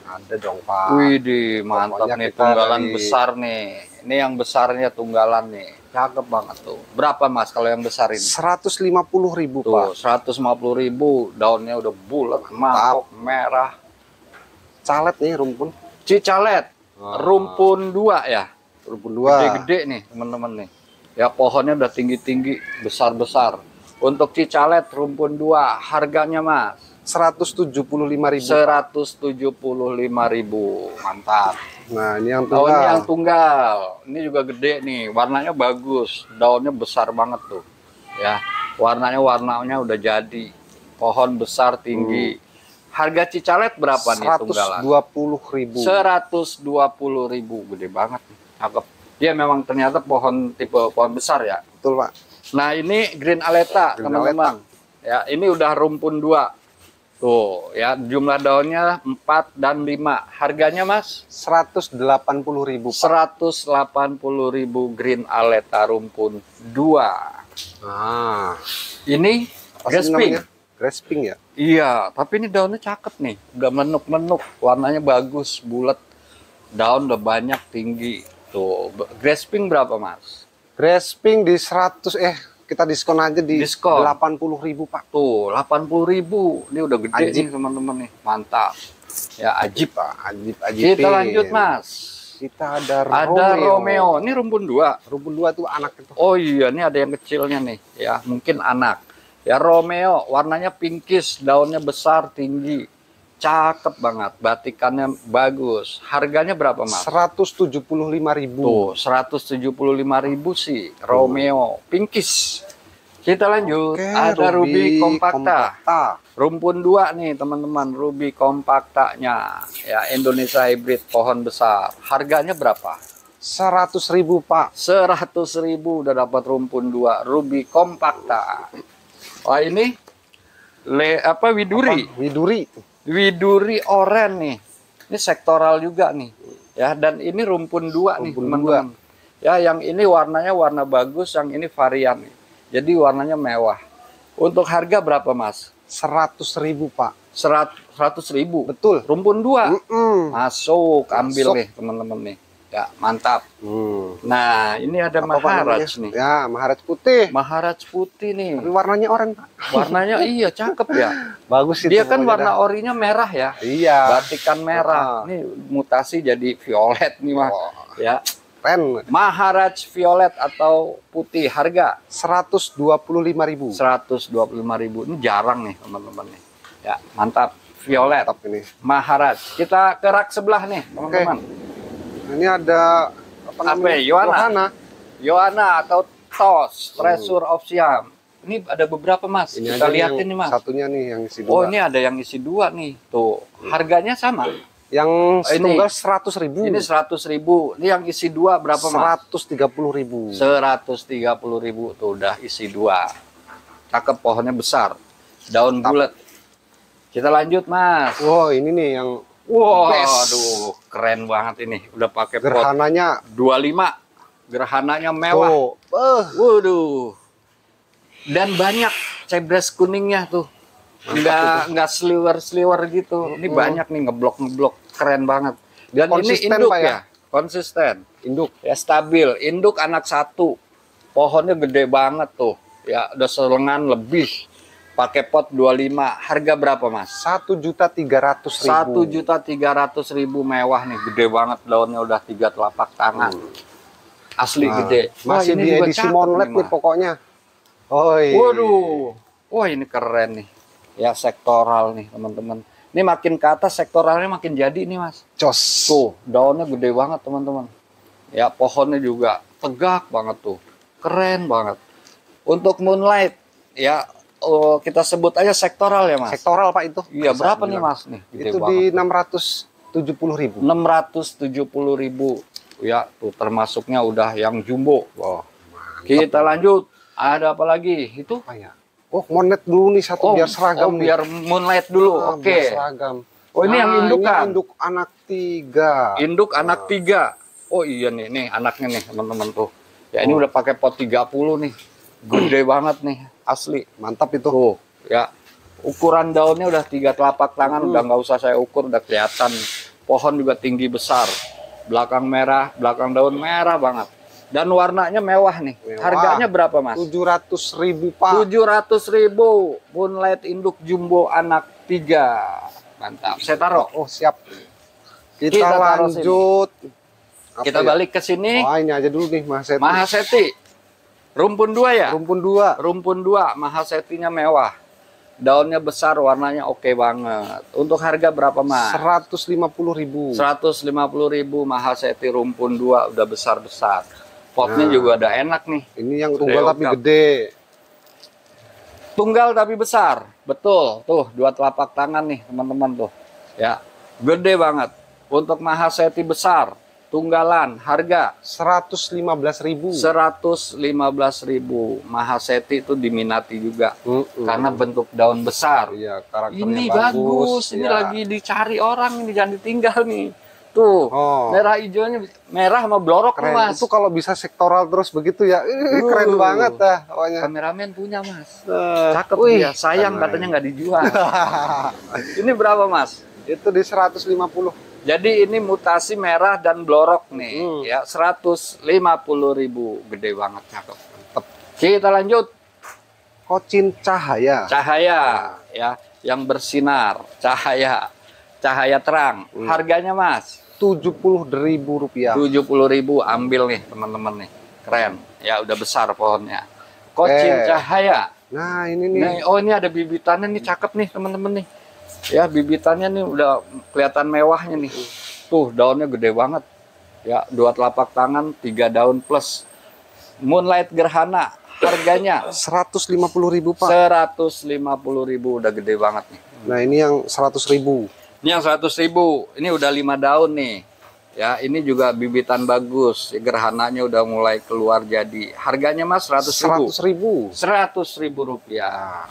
Ada dong, Pak. Widih, mantap nih, tunggalan besar nih. Ini yang besarnya tunggalan nih. Cakep banget tuh. Berapa, Mas, kalau yang besar ini? 150.000, Pak. 150.000. Daunnya udah bulat, mantap, merah. Calet nih rumpun. Cicalet. Rumpun 2 ya. Rumpun 2. Gede-gede nih, teman-teman nih. Ya, pohonnya udah tinggi-tinggi, besar-besar. Untuk cicalet rumpun 2, harganya, Mas? 175.000. 175.000. Mantap. Nah, ini yang tunggal. Oh, ini yang tunggal. Ini juga gede nih, warnanya bagus, daunnya besar banget tuh. Ya, warnanya udah jadi. Pohon besar tinggi. Harga cicalet berapa nih tunggalan? 120.000. 120.000, gede banget nih. Cakep. Dia memang ternyata tipe pohon besar ya. Betul, Pak. Nah, ini Green Aleta, teman-teman. Ya, ini udah rumpun 2. Tuh, ya, jumlah daunnya 4 dan 5. Harganya, Mas? 180.000, Pak. 180.000 Green Aleta rumpun 2. Nah, ini Grasping. Grasping ya? Iya, tapi ini daunnya cakep nih. Udah menuk-menuk, warnanya bagus, bulat. Daun udah banyak, tinggi. Tuh, Grasping berapa, Mas? Grasping di 100 kita diskon aja di 80.000, Pak. Tuh, 80.000. Ini udah gede nih, teman-teman nih. Mantap. Ya, ajib, Pak. Ajib. Kita lanjut, Mas. Kita ada Romeo. Ini rumpun 2. Rumpun 2 tuh anak itu. Oh iya, ini ada yang kecilnya nih. Ya, mungkin anak. Ya, Romeo. Warnanya pinkish. Daunnya besar, tinggi. Cakep banget. Batikannya bagus. Harganya berapa, Mas? 175.000. Tuh, 175.000 sih. Romeo. Pinkish. Kita lanjut. Oke, Ada Ruby Compacta. Compacta. Rumpun 2 nih teman-teman, Ruby Compacta-nya. Ya, Indonesia hybrid pohon besar. Harganya berapa? 100.000 Pak. 100.000 udah dapat rumpun 2 Ruby Compacta. Wah, ini Widuri. Widuri. Widuri oren nih. Ini sektoral juga nih. Ya, dan ini rumpun 2 nih, teman-teman. Ya, yang ini warnanya warna bagus, yang ini varian nih. Jadi warnanya mewah. Untuk harga berapa, Mas? 100.000 Pak. 100.000. Betul. Rumpun 2. Masuk. Ambil nih, teman-teman nih. Ya, mantap. Nah, ini ada Maharaj nih. Ya, Maharaj putih. Maharaj putih nih. Tapi warnanya oranye, Pak. Warnanya iya, cakep ya. Bagus itu. Dia kan warna orinya merah ya. Iya. Batikan merah. Ini mutasi jadi violet nih, Mas. Ya. Keren. Maharaj violet atau putih, harga 125.000. 125.000. Ini jarang nih, teman-teman nih. Ya, mantap. Violet. Mantap ini. Maharaj. Kita ke rak sebelah nih, teman-teman. Ini ada apa namanya? Yohana. Yohana atau TOS, Treasure of Siam. Ini ada beberapa, Mas. Ini kita lihatin nih, Mas. Satunya nih yang isi 2. Oh, ini ada yang isi 2 nih. Tuh, harganya sama. Yang setunggal 100.000. Ini 100.000. Ini yang isi 2 berapa, Mas? 130.000. 130.000 tuh udah isi 2. Cakep, pohonnya besar. Daun bulat. Kita lanjut, Mas. Wow, ini nih yang aduh, keren banget ini. Udah pakai pot. gerhananya 25. Gerhananya mewah. tuh. Waduh. Dan banyak cebres kuningnya tuh. Nggak sliwer gitu. Ini banyak nih ngeblok, keren banget. Dan konsisten, ini induk Pak, ya, konsisten. Induk Ya, stabil. Induk anak 1. Pohonnya gede banget tuh. Ya, udah selengan lebih. Pakai pot 25. Harga berapa, Mas? 1.300.000. 1.300.000 mewah nih, gede banget daunnya, udah 3 telapak tangan. Asli gede. Masih di edisi Monlet nih pokoknya. Waduh. Wah, ini keren nih. Ya, sektoral nih, teman-teman. Ini makin ke atas sektoralnya makin jadi nih, Mas. Jos. Tuh, daunnya gede banget, teman-teman. Ya, pohonnya juga tegak banget tuh. Keren banget. Untuk Moonlight, ya kita sebut aja sektoral ya, Mas. Sektoral, Pak, itu. Iya, berapa nih, Mas? Nih, gede itu banget. di 670.000. 670.000. Ya, tuh termasuknya udah yang jumbo. Wow. Kita lanjut. Ada apa lagi? Itu? Apa ya? Oh, Moonlight dulu nih satu biar seragam nih. Biar Moonlight dulu. Oke. Biar seragam. Oh, ini yang induk ini kan? induk anak 3. Induk anak 3. Oh iya nih anaknya nih, teman-teman tuh. Ya, ini udah pakai pot 30 nih. Gede banget nih, asli. Mantap itu. Tuh, ya. Ukuran daunnya udah 3 telapak tangan, udah nggak usah saya ukur, udah kelihatan. Pohon juga tinggi besar. Belakang merah, belakang daun merah banget. Dan warnanya mewah nih. Mewah. Harganya berapa, Mas? 700.000, Pak. 700.000. Moonlight induk jumbo anak 3. Mantap. Saya taruh. Oh, siap. Kita taruh lanjut. Kita balik ke sini. Oh, ini aja dulu nih, Mahaseti. Mahaseti. Rumpun 2 ya? Rumpun 2. Rumpun 2. Mahasetinya mewah. Daunnya besar, warnanya oke banget. Untuk harga berapa, Mas? 150.000. 150.000 Mahaseti rumpun 2 udah besar-besar. Potnya juga udah enak nih. Ini yang tunggal tapi gede. Tunggal tapi besar. Betul. Tuh, 2 telapak tangan nih, teman-teman tuh. Ya, gede banget. Untuk Mahaseti besar, tunggalan, harga 115.000. 115.000. Mahaseti itu diminati juga. Karena bentuk daun besar. Iya, karakternya Ini bagus. Ini ya. lagi dicari orang, ini jangan ditinggal nih. Tuh, merah hijaunya, merah sama blorok keren. Mas. Itu kalau bisa sektoral terus begitu ya, keren banget dah pokoknya. Kameramen punya, Mas. Cakep dia. Sayang katanya nggak dijual. Ini berapa, Mas? Itu di 150. Jadi ini mutasi merah dan blorok nih, ya 150.000, gede banget, cakep. Mantep. Kita lanjut. Kocin cahaya. Cahaya, ya, yang bersinar, cahaya terang. Harganya, Mas? 70.000 rupiah. 70.000, ambil nih, teman-teman nih, keren. Ya udah besar pohonnya. Kocin cahaya. Nah, ini nih. Nah, oh, ini ada bibitannya nih, cakep nih, teman-teman nih. Ya, bibitannya nih udah kelihatan mewahnya nih. Tuh, daunnya gede banget. Ya, 2 telapak tangan, 3 daun plus. Moonlight gerhana. Harganya 150.000 Pak. 150.000, udah gede banget nih. Nah ini yang 100.000. Ini yang 100.000, ini udah 5 daun nih. Ya, ini juga bibitan bagus. Gerhananya udah mulai keluar jadi. Harganya Mas 100.000. 100.000. 100.000 rupiah.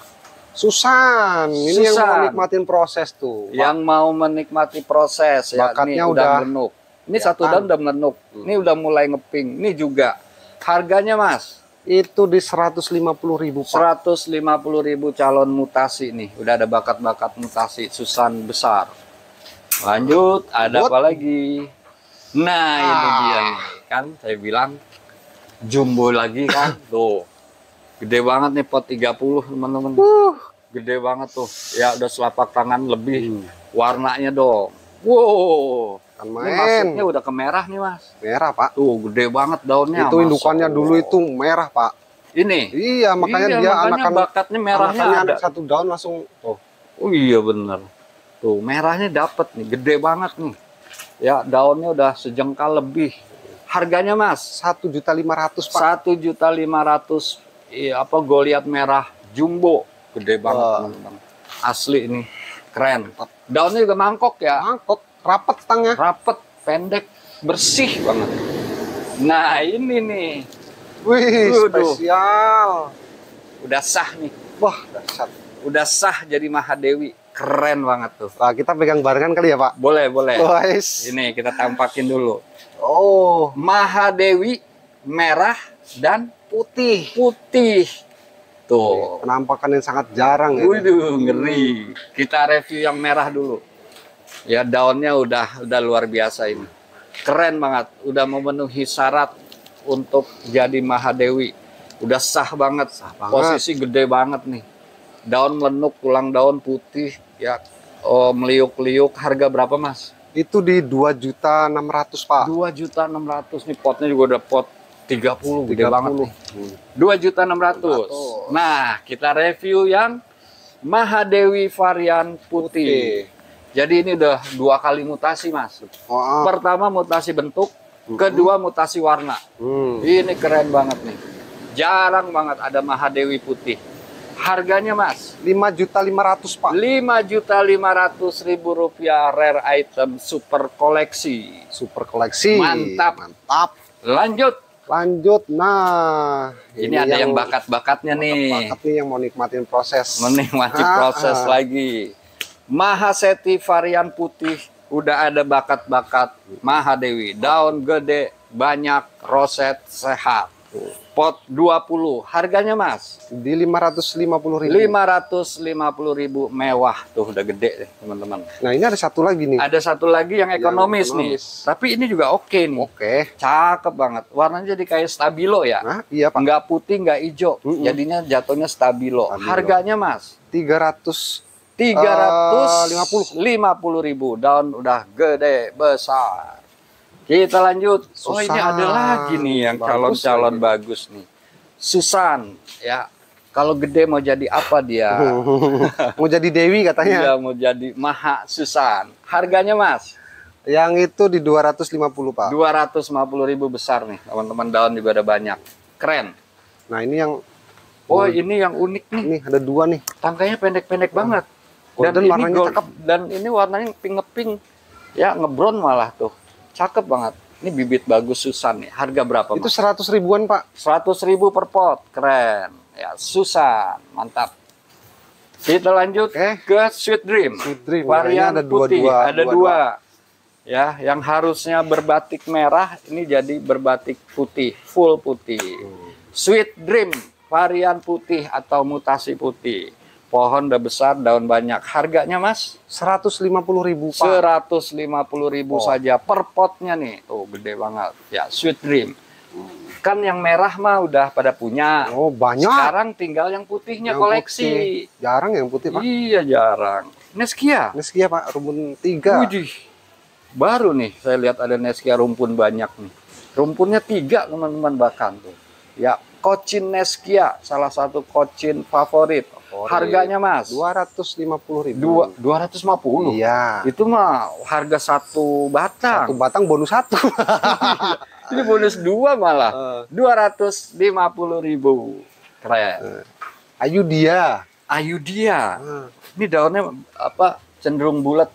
Susan, ini yang mau Susan. nikmatin proses tuh. Pak. Yang mau menikmati proses ya, Bakatnya ini udah melenuk. Ini kelihatan. satu daun udah melenuk. Ini udah mulai ngeping. Ini juga. Harganya Mas Itu di 150.000 Pak. 150.000 calon mutasi nih. Udah ada bakat-bakat mutasi Susan besar. Lanjut, ada Lanjut. apa lagi? Nah, ini dia nih. Kan saya bilang jumbo lagi kan. Tuh. Gede banget nih pot 30, teman-teman. Gede banget tuh. Ya udah selapak tangan lebih. Warnanya dong. Wow. Kan Ini main. masuknya udah ke merah nih, Mas. Merah Pak. Tuh, gede banget daunnya. Itu Masya indukannya Allah. dulu itu merah Pak. Ini. Iya, makanya Iya, dia makanya bakatnya merahnya ada. anak satu daun langsung. Oh iya bener. Tuh merahnya dapet nih, gede banget nih. Ya daunnya udah sejengkal lebih. Harganya Mas 1.500.000 Pak. 1.500.000. Iya apa Goliath merah jumbo, gede banget Wah. teman-teman. Asli ini, keren. Daunnya juga mangkok ya, Mangkok, rapet stangnya. rapet, pendek, bersih banget. Nah ini nih, Wih, Waduh. spesial. udah sah nih, Wah, dahsyat. udah sah jadi Mahadewi, keren banget tuh. Nah, kita pegang barengan kali ya Pak. Boleh, boleh. Guys. Ini kita tampakin dulu. Oh, Mahadewi merah dan putih. putih. Tuh. Penampakan yang sangat jarang ya. Waduh, ngeri. Kita review yang merah dulu. Ya daunnya udah luar biasa ini. Keren banget. Udah memenuhi syarat untuk jadi Mahadewi. Udah sah banget. banget. Posisi gede banget nih. Daun melenuk, tulang daun putih. Ya, meliuk-liuk. Harga berapa Mas? Itu di 2.600.000 Pak. 2.600.000 nih, potnya juga udah pot 30, gede banget nih. 2.600.000. Nah, kita review yang Mahadewi varian putih. Jadi ini udah 2 kali mutasi, Mas. Oh, Pertama mutasi bentuk, kedua mutasi warna. Ini keren banget nih. Jarang banget ada Mahadewi putih. Harganya, Mas 5.500.000 Pak. 5.500.000 rupiah, rare item super koleksi. Super koleksi. Mantap. Mantap. Lanjut. Lanjut. Nah, Ini ada yang bakat-bakatnya nih. bakat nih yang mau nikmatin proses. Menikmati proses lagi. Mahaseti varian putih. Udah ada bakat-bakat Mahadewi. Daun gede, banyak, roset, sehat. Pot 20. Harganya Mas? Di 550.000. 550.000, mewah. Tuh udah gede deh teman-teman. Nah, ini ada satu lagi nih. Ada satu lagi yang ekonomis, nih. Tapi ini juga oke nih. Oke. Cakep banget. Warnanya jadi kayak stabilo ya. Nah, iya Pak. Nggak putih, nggak hijau. Jadinya jatuhnya stabilo. Stabilo. Harganya Mas? 350.000. Daun udah gede, besar. Kita lanjut. Oh ini ada lagi nih yang Bagus calon-calon lagi. bagus nih. Susan, ya. Kalau gede mau jadi apa dia? Mau jadi Dewi katanya. Dia mau jadi Maha Susan. Harganya Mas? Yang itu di 250 Pak. 250.000 besar nih, teman-teman. Daun juga ada banyak. Keren. Nah, ini yang Oh, ini yang unik nih. nih ada dua nih. Tangkainya pendek-pendek banget. Golden ini warnanya cakep. Dan ini warnanya pink-ngeping. Ya, ngebron malah tuh. Cakep banget. Ini bibit bagus Susan nih. Harga berapa, Itu Mas? 100 ribuan Pak. 100.000 per pot. Keren. Ya, Susan. Mantap. Kita lanjut ke Sweet Dream. Sweet Dream. Varian Nah, ini ada putih. dua-dua. Ada dua. Ya, yang harusnya berbatik merah ini jadi berbatik putih, full putih. Sweet Dream, varian putih atau mutasi putih. Pohon udah besar, daun banyak. Harganya Mas? 150.000 Pak. 150.000 saja per potnya nih. Tuh gede banget. Ya, Sweet Dream. Kan yang merah mah udah pada punya. Oh, banyak. Sekarang tinggal yang putihnya Yang koleksi. putih. Jarang yang putih Pak. Iya, jarang. Neskia. Neskia Pak, rumpun 3. Widih. Baru nih saya lihat ada Neskia rumpun banyak nih. Rumpunnya 3 teman-teman bahkan tuh. Ya, Cochin Neskia, salah satu Cochin favorit. Harganya Mas? 250.000. 250. Iya. Itu mah harga satu batang. Satu batang bonus 1. Ini bonus 2 malah. 250.000. Keren. Ayudhya. Ayudhya. Ini daunnya apa? Cenderung bulat.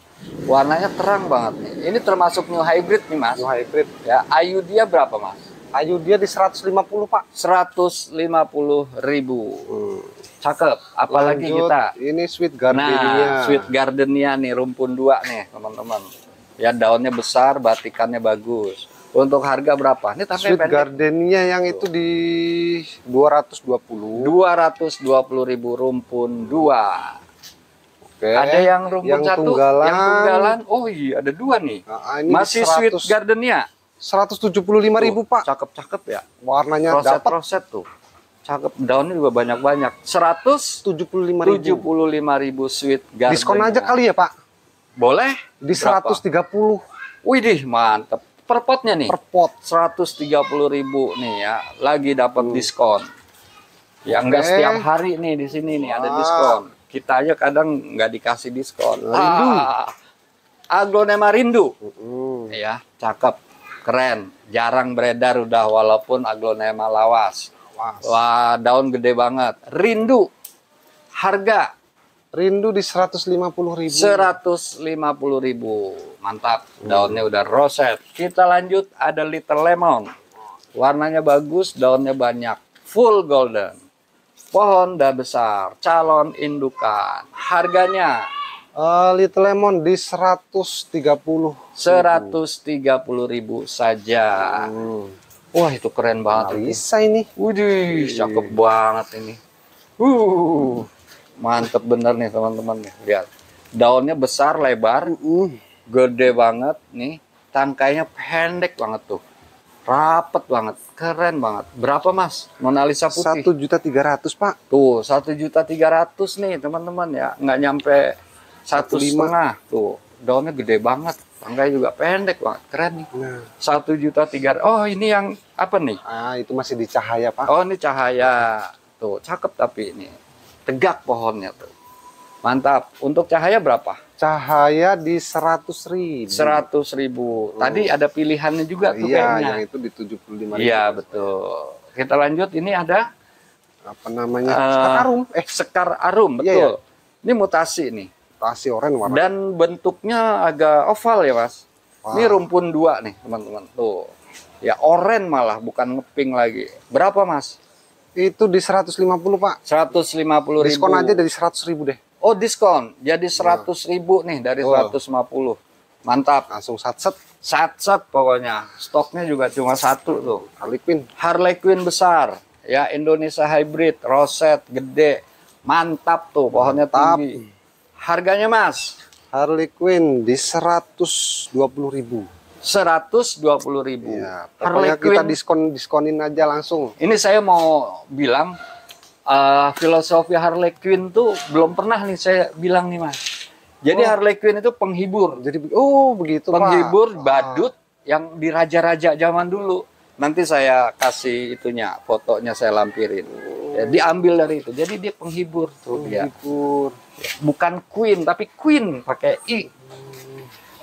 Warnanya terang banget nih. Ini termasuk new hybrid nih, Mas. New hybrid. Ya, Ayudhya berapa, Mas? Ayudhya di 150, Pak. 150.000. Cakep. Apalagi Lanjut, kita. ini sweet gardenia. Nah, sweet gardenia nih, rumpun 2 nih, teman-teman. Ya, daunnya besar, batikannya bagus. Untuk harga berapa? Ini tapi Sweet gardenia yang itu di 220. 220.000 rumpun 2. Oke. Ada yang rumpun yang 1, tunggalan. yang tunggalan. Oh iya, ada 2 nih. Nah, ini Masih 100, sweet gardenia. 175.000, Pak. Cakep-cakep ya. Warnanya dapat. Roset-roset tuh. Cakep, daunnya juga banyak-banyak. 175.000 sweet gardenia. Diskon aja kali ya, Pak? Boleh? Di Berapa? 130 Widih, mantep. Per potnya nih. per pot. 130.000 nih ya. Lagi dapat diskon. Ya enggak setiap hari nih di sini nih ada diskon. Kita aja kadang nggak dikasih diskon. Rindu. Aglonema rindu. Ya, cakep. Keren. Jarang beredar udah walaupun aglonema lawas. Wah, daun gede banget. Rindu. Harga Rindu di 150.000. 150.000. Mantap. Daunnya udah roset. Kita lanjut, ada Little Lemon. Warnanya bagus, daunnya banyak. Full golden. Pohon udah besar, calon indukan. Harganya Little Lemon di 130. 130.000 saja. Wah, itu keren banget. Bisa ini. Widih, cakep banget ini. Mantep bener nih teman-teman nih. Lihat. Daunnya besar, lebar, gede banget nih. Tangkainya pendek banget tuh. Rapet banget, keren banget. Berapa, Mas? Mona Lisa putih. 1.300.000, Pak. Tuh, 1.300.000 nih teman-teman ya. Nggak nyampe 1,5. Tuh, daunnya gede banget. Tangkai juga pendek banget, keren nih. Nah. 1.300.000. Oh, ini yang apa nih? Itu masih di cahaya, Pak. Oh, ini cahaya. Tuh, cakep tapi ini. Tegak pohonnya tuh. Mantap. Untuk cahaya berapa? Cahaya di 100.000. 100.000. Tadi ada pilihannya juga tuh Iya, kayaknya. yang itu di 75.000. Iya, betul. Kita lanjut, ini ada Apa namanya? Sekar arum. sekar arum, Iya, betul. Ini mutasi nih. Mutasi oranye warna. Dan bentuknya agak oval ya, Mas. Wah. Ini rumpun 2 nih, teman-teman. Tuh. Ya, oranye malah, bukan ngepink lagi. Berapa, Mas? Itu di 150, Pak. 150.000. Diskon aja dari 100.000 deh. Oh, diskon. Jadi 100.000 nih dari 150. Mantap. Langsung satset. Sat-sat pokoknya. Stoknya juga cuma 1 tuh. Harley Quinn. Harley Quinn besar. Ya, Indonesia hybrid, roset, gede. Mantap tuh, pohonnya tinggi. Harganya, Mas? Harley Quinn di 120.000. 120.000. Ya, Harley pokoknya kita Quinn. diskonin aja langsung. Ini saya mau bilang filosofi Harley Quinn tuh belum pernah nih saya bilang nih, Mas. Jadi Harley Quinn itu penghibur. Jadi begitu, Penghibur Pak. badut yang di raja-raja zaman dulu. Nanti saya kasih itunya, fotonya saya lampirin. Ya, diambil dari itu. Jadi dia penghibur tuh dia. Penghibur. Bukan queen tapi queen pakai i.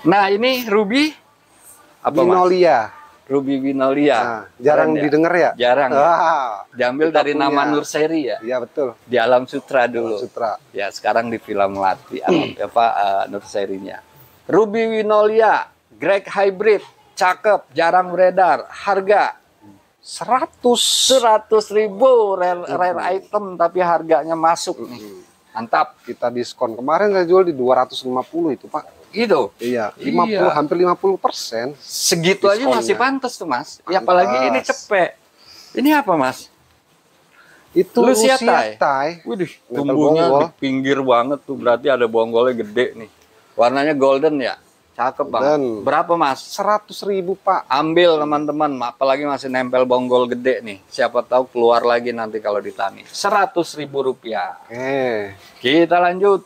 Nah, ini Ruby apa, Mas? Magnolia. Ruby Magnolia. Nah, jarang Keren ya? didengar ya? Jarang. Diambil kita dari punya. nama Nur Seri ya. Iya, betul. Di Alam Sutra dulu. Sutra. Ya, sekarang di film Melati Nur Serinya. Ruby Magnolia, Greg Hybrid, cakep, jarang beredar. Harga 100.000 rare item tapi harganya masuk nih. Mantap. Kita diskon. Kemarin saya jual di 250 itu, Pak. Itu. Iya, 50 hampir 50%. Segitu aja Diskonnya. masih pantas tuh, Mas. Ya, apalagi ini cepet. Ini apa, Mas? Itu Lucia Lucia Thai. Thai. Widih, Nempel tumbuhnya bonggol. di pinggir banget tuh, berarti ada bonggolnya gede nih. Warnanya golden ya. Cakep banget. Golden. Berapa, Mas? 100.000, Pak. Ambil teman-teman, apalagi masih nempel bonggol gede nih. Siapa tahu keluar lagi nanti kalau ditani. 100.000 rupiah. Kita lanjut.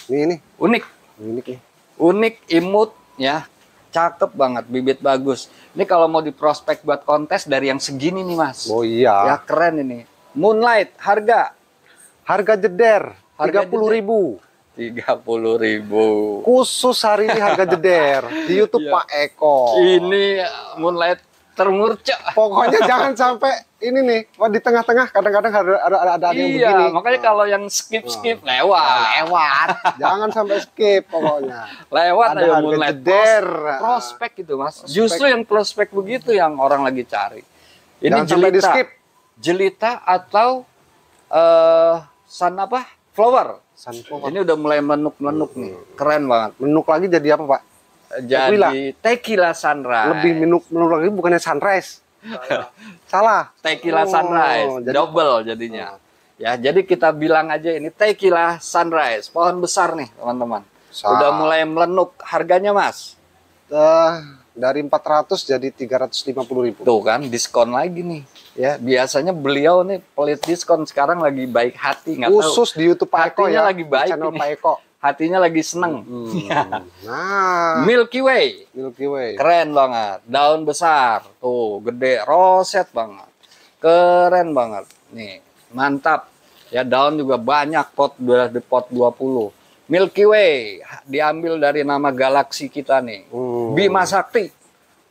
Ini Unik. nih. Unik, imut ya. Cakep banget, bibit bagus. Ini kalau mau diprospek buat kontes dari yang segini nih, Mas. Oh iya. Ya keren ini. Moonlight, harga Harga jeder Harga 30.000. 30.000. Khusus hari ini harga jeder di YouTube Iya. Pak Eko. Ini Moonlight termurca. Pokoknya jangan sampai ini nih, di tengah-tengah kadang-kadang ada yang Iya, begini. makanya kalau yang skip lewat. Jangan sampai skip pokoknya. Lewat Ada aja harga mulai jeder. prospek gitu mas. Justru yang prospek begitu yang orang lagi cari. Ini Jangan sampai di jelita, skip. jelita atau sun apa? Flower. Sunflower. Ini udah mulai menuk-menuk nih, keren banget. Menuk lagi jadi apa Pak? Jadi tequila sunrise. Lebih menuk lagi bukannya sunrise. Salah. Tequila sunrise, jadi- double jadinya. Ya, jadi kita bilang aja ini tequila sunrise, pohon besar nih teman-teman. Udah mulai melenuk, harganya mas. Dari 400 jadi 350.000. Tuh kan, diskon lagi nih. Ya, biasanya beliau nih pelit diskon, sekarang lagi baik hati, nggak tahu. Khusus di YouTube Pak Eko Hatinya ya. lagi baik Channel ini. Pak Eko. Hatinya lagi seneng. Nah, Milky Way, Milky Way. keren banget. Daun besar, tuh gede, roset banget. Keren banget. Nih, mantap. Ya, daun juga banyak, pot udah di pot 20. Milky Way diambil dari nama galaksi kita nih. Bima Sakti.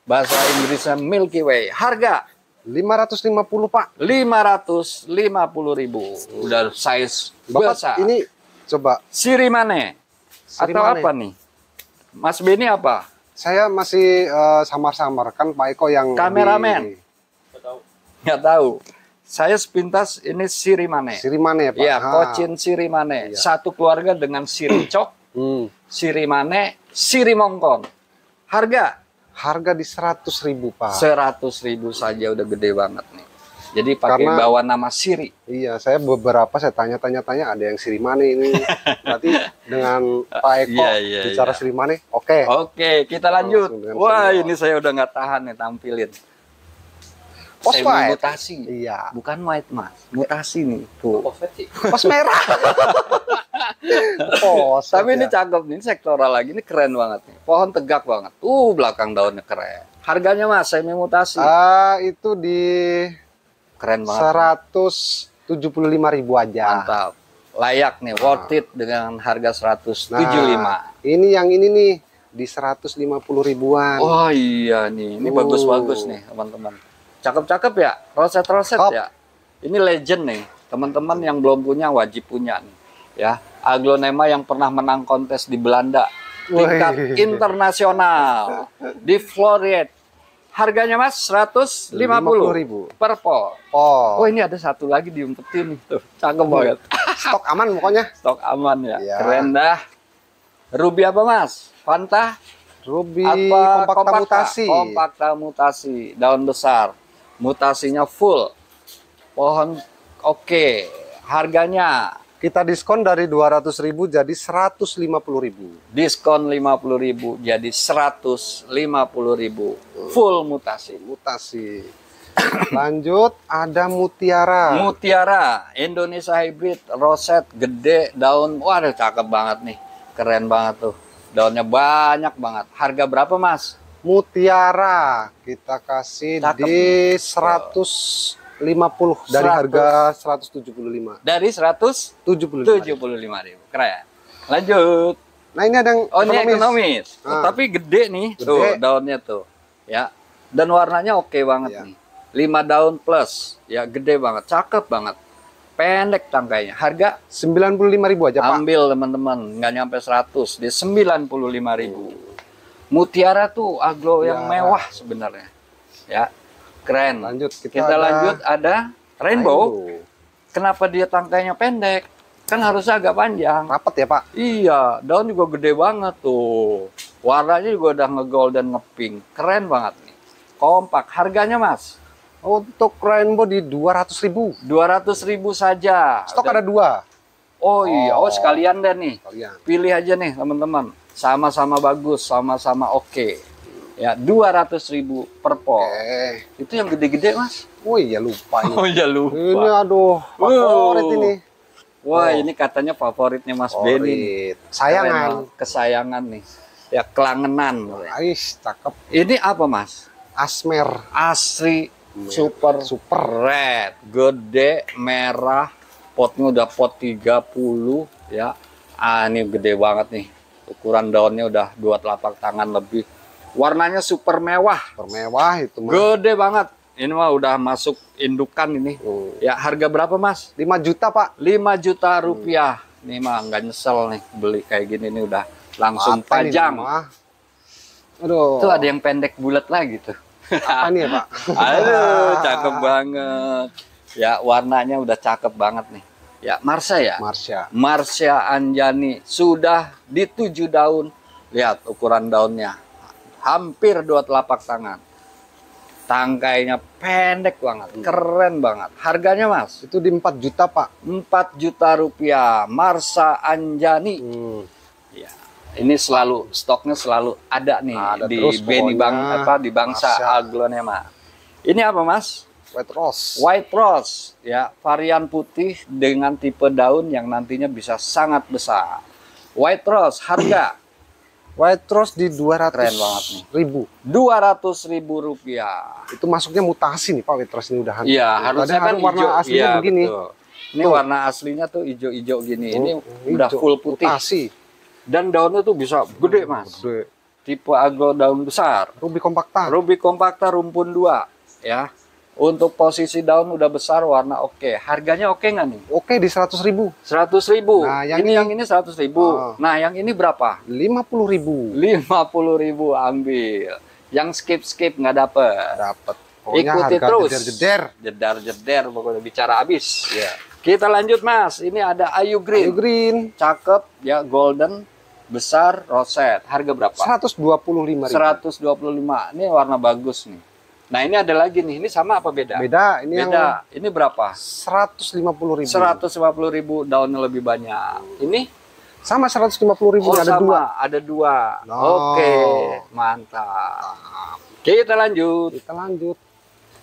Bahasa Inggrisnya Milky Way. Harga 550 Pak. 550.000. Udah size Bapak besar. ini coba Sirimane. Atau Sirimane. apa nih? Mas Beni apa? saya masih samar-samar kan Pak Eko yang Kameramen. Nggak tahu. Saya sepintas ini Sirimane. Sirimane ya Pak. Iya, Ah. Kocin Sirimane. Iya. Satu keluarga dengan Siricok, Sirimane, Sirimongkon. Harga Harga di 100.000 Pak. 100.000 saja udah gede banget nih. Jadi pakai Karena- bawa nama Siri. Iya, saya beberapa saya tanya-tanya ada yang Sirimane ini. Berarti dengan Pak Eko Iya, bicara iya. Sirimane, oke. Oke, kita lanjut. Langsung dengan Wah, semua. ini saya udah nggak tahan nih tampilin. Pos Semi white. mutasi. Iya. Bukan white mas, mutasi nih. Tuh. Pos merah. Pos. Tapi ini ya. cakep nih, ini sektoral lagi, ini keren banget nih. Pohon tegak banget. Belakang daunnya keren. Harganya mas, semi mutasi. Itu di Keren banget. 175.000 aja. Mantap. Layak nih, worth it dengan harga 175. Ini yang ini nih di 150 ribuan. Oh iya nih, ini bagus-bagus nih teman-teman. Cakep-cakep ya, roset-roset Top. ya. Ini legend nih, teman-teman yang belum punya wajib punya nih. Ya, aglonema yang pernah menang kontes di Belanda, tingkat Wih. internasional di Floriet. Harganya mas 150.000 per pot. Oh ini ada satu lagi diumpetin nih, tuh, cakep banget. Stok aman pokoknya. Stok aman ya, Iya. keren dah. Ruby apa mas? Fanta? Ruby Apa kompakta mutasi. Kompakta mutasi, daun besar, mutasinya full, pohon oke. Harganya Kita diskon dari 200.000 jadi 150.000. diskon 50.000 jadi 150.000 full mutasi. Mutasi. Lanjut ada mutiara. Mutiara Indonesia hybrid, roset gede, daun, waduh cakep banget nih, keren banget tuh, daunnya banyak banget. Harga berapa mas? Mutiara kita kasih Cakep. di 150 dari 100. harga 175. Dari 175.000. Keren. Lanjut. Nah, ini ada yang Oh ini ekonomis. Ah. Tapi gede nih, Gede. tuh daunnya tuh, ya. Dan warnanya oke banget Iya. nih. 5 daun plus, ya gede banget, cakep banget. Pendek tangkainya. Harga 95.000 aja, Pak. ambil teman-teman, nggak nyampe 100, di 95.000. Mutiara tuh aglo yang Mutiara. mewah sebenarnya. Ya. Keren. Lanjut, kita ada lanjut ada rainbow. Kenapa dia tangkainya pendek? Kan harusnya agak panjang. Rapat ya, Pak? Iya, daun juga gede banget tuh. Warnanya juga udah nge-gold dan nge-pink. Keren banget nih. Kompak. Harganya mas? Untuk rainbow di 200.000. 200.000 saja. Stok ada 2. Oh iya, Oh. sekalian deh nih. Kalian. Pilih aja nih teman-teman. Sama-sama bagus, sama-sama oke. Ya, 200.000 per pot. Itu yang gede-gede mas? Oh iya, lupa ini. Oh iya lupa. Ini aduh, favorit ini. Wah, Oh. ini katanya favoritnya Mas Beni. nih. Sayangan. Keren, kesayangan nih. Ya, kelangenan. Ais, cakep. Ini apa Mas? Asmer. Asri super red, gede, merah, potnya udah pot 30 ya. Ini gede banget nih. Ukuran daunnya udah 2 telapak tangan lebih. Warnanya super mewah. Bermewah itu mah. Gede banget. Ini mah udah masuk indukan ini. Ya, harga berapa, Mas? 5 juta, Pak. 5 juta rupiah. Nih mah nggak nyesel nih beli kayak gini nih, udah langsung Apa ini, pajang. mah? Aduh. Tuh ada yang pendek bulat lagi tuh. Apa nih ya, Pak? Aduh, cakep banget. Ya, warnanya udah cakep banget nih. Ya, Marsha ya. Marsha Anjani sudah di 7 daun. Lihat ukuran daunnya. Hampir 2 telapak tangan. Tangkainya pendek banget, keren banget. Harganya, Mas? Itu di 4 juta, Pak. 4 juta rupiah. Marsha Anjani. Ya. Ini selalu stoknya selalu ada nih di Beni Bang apa di Bangsa Aglonema. Ini apa, Mas? White Rose. White Rose ya, varian putih dengan tipe daun yang nantinya bisa sangat besar. White Rose harga White Rose di 200 keren banget nih. ribu. 200.000 rupiah. Itu masuknya mutasi nih, Pak. White Rose ini udahan. Iya, harusnya kan warna hijau. aslinya Iya, begini. betul. Ini warna aslinya tuh hijau-hijau gini. Ini udah full putih. Mutasi. Dan daunnya tuh bisa gede, Mas. Gede. Tipe aglo daun besar. Ruby compacta. Ruby compacta rumpun 2 ya. Untuk posisi daun udah besar, warna oke. Harganya oke nggak nih? Oke, di 100 ribu. 100.000. Nah, yang ini 100.000. Nah, yang ini berapa? 50 ribu. 50.000 ambil. Yang skip nggak dapet. Dapat. Ikuti terus. Jeder-jeder. Jedar-jeder, pokoknya bicara habis. Ya. Kita lanjut, Mas. Ini ada Ayu Green. Ayu Green. Cakep ya, golden, besar, roset. Harga berapa? 125 ribu. 125. Ini warna bagus nih. Nah, ini ada lagi nih. Ini sama apa beda? Beda. Ini Beda. Ini berapa? 150 ribu. 150.000, daunnya lebih banyak. Ini Sama 150 ribu. Ada sama, dua. ada 2. Oh. Oke, mantap. Kita lanjut. Kita lanjut.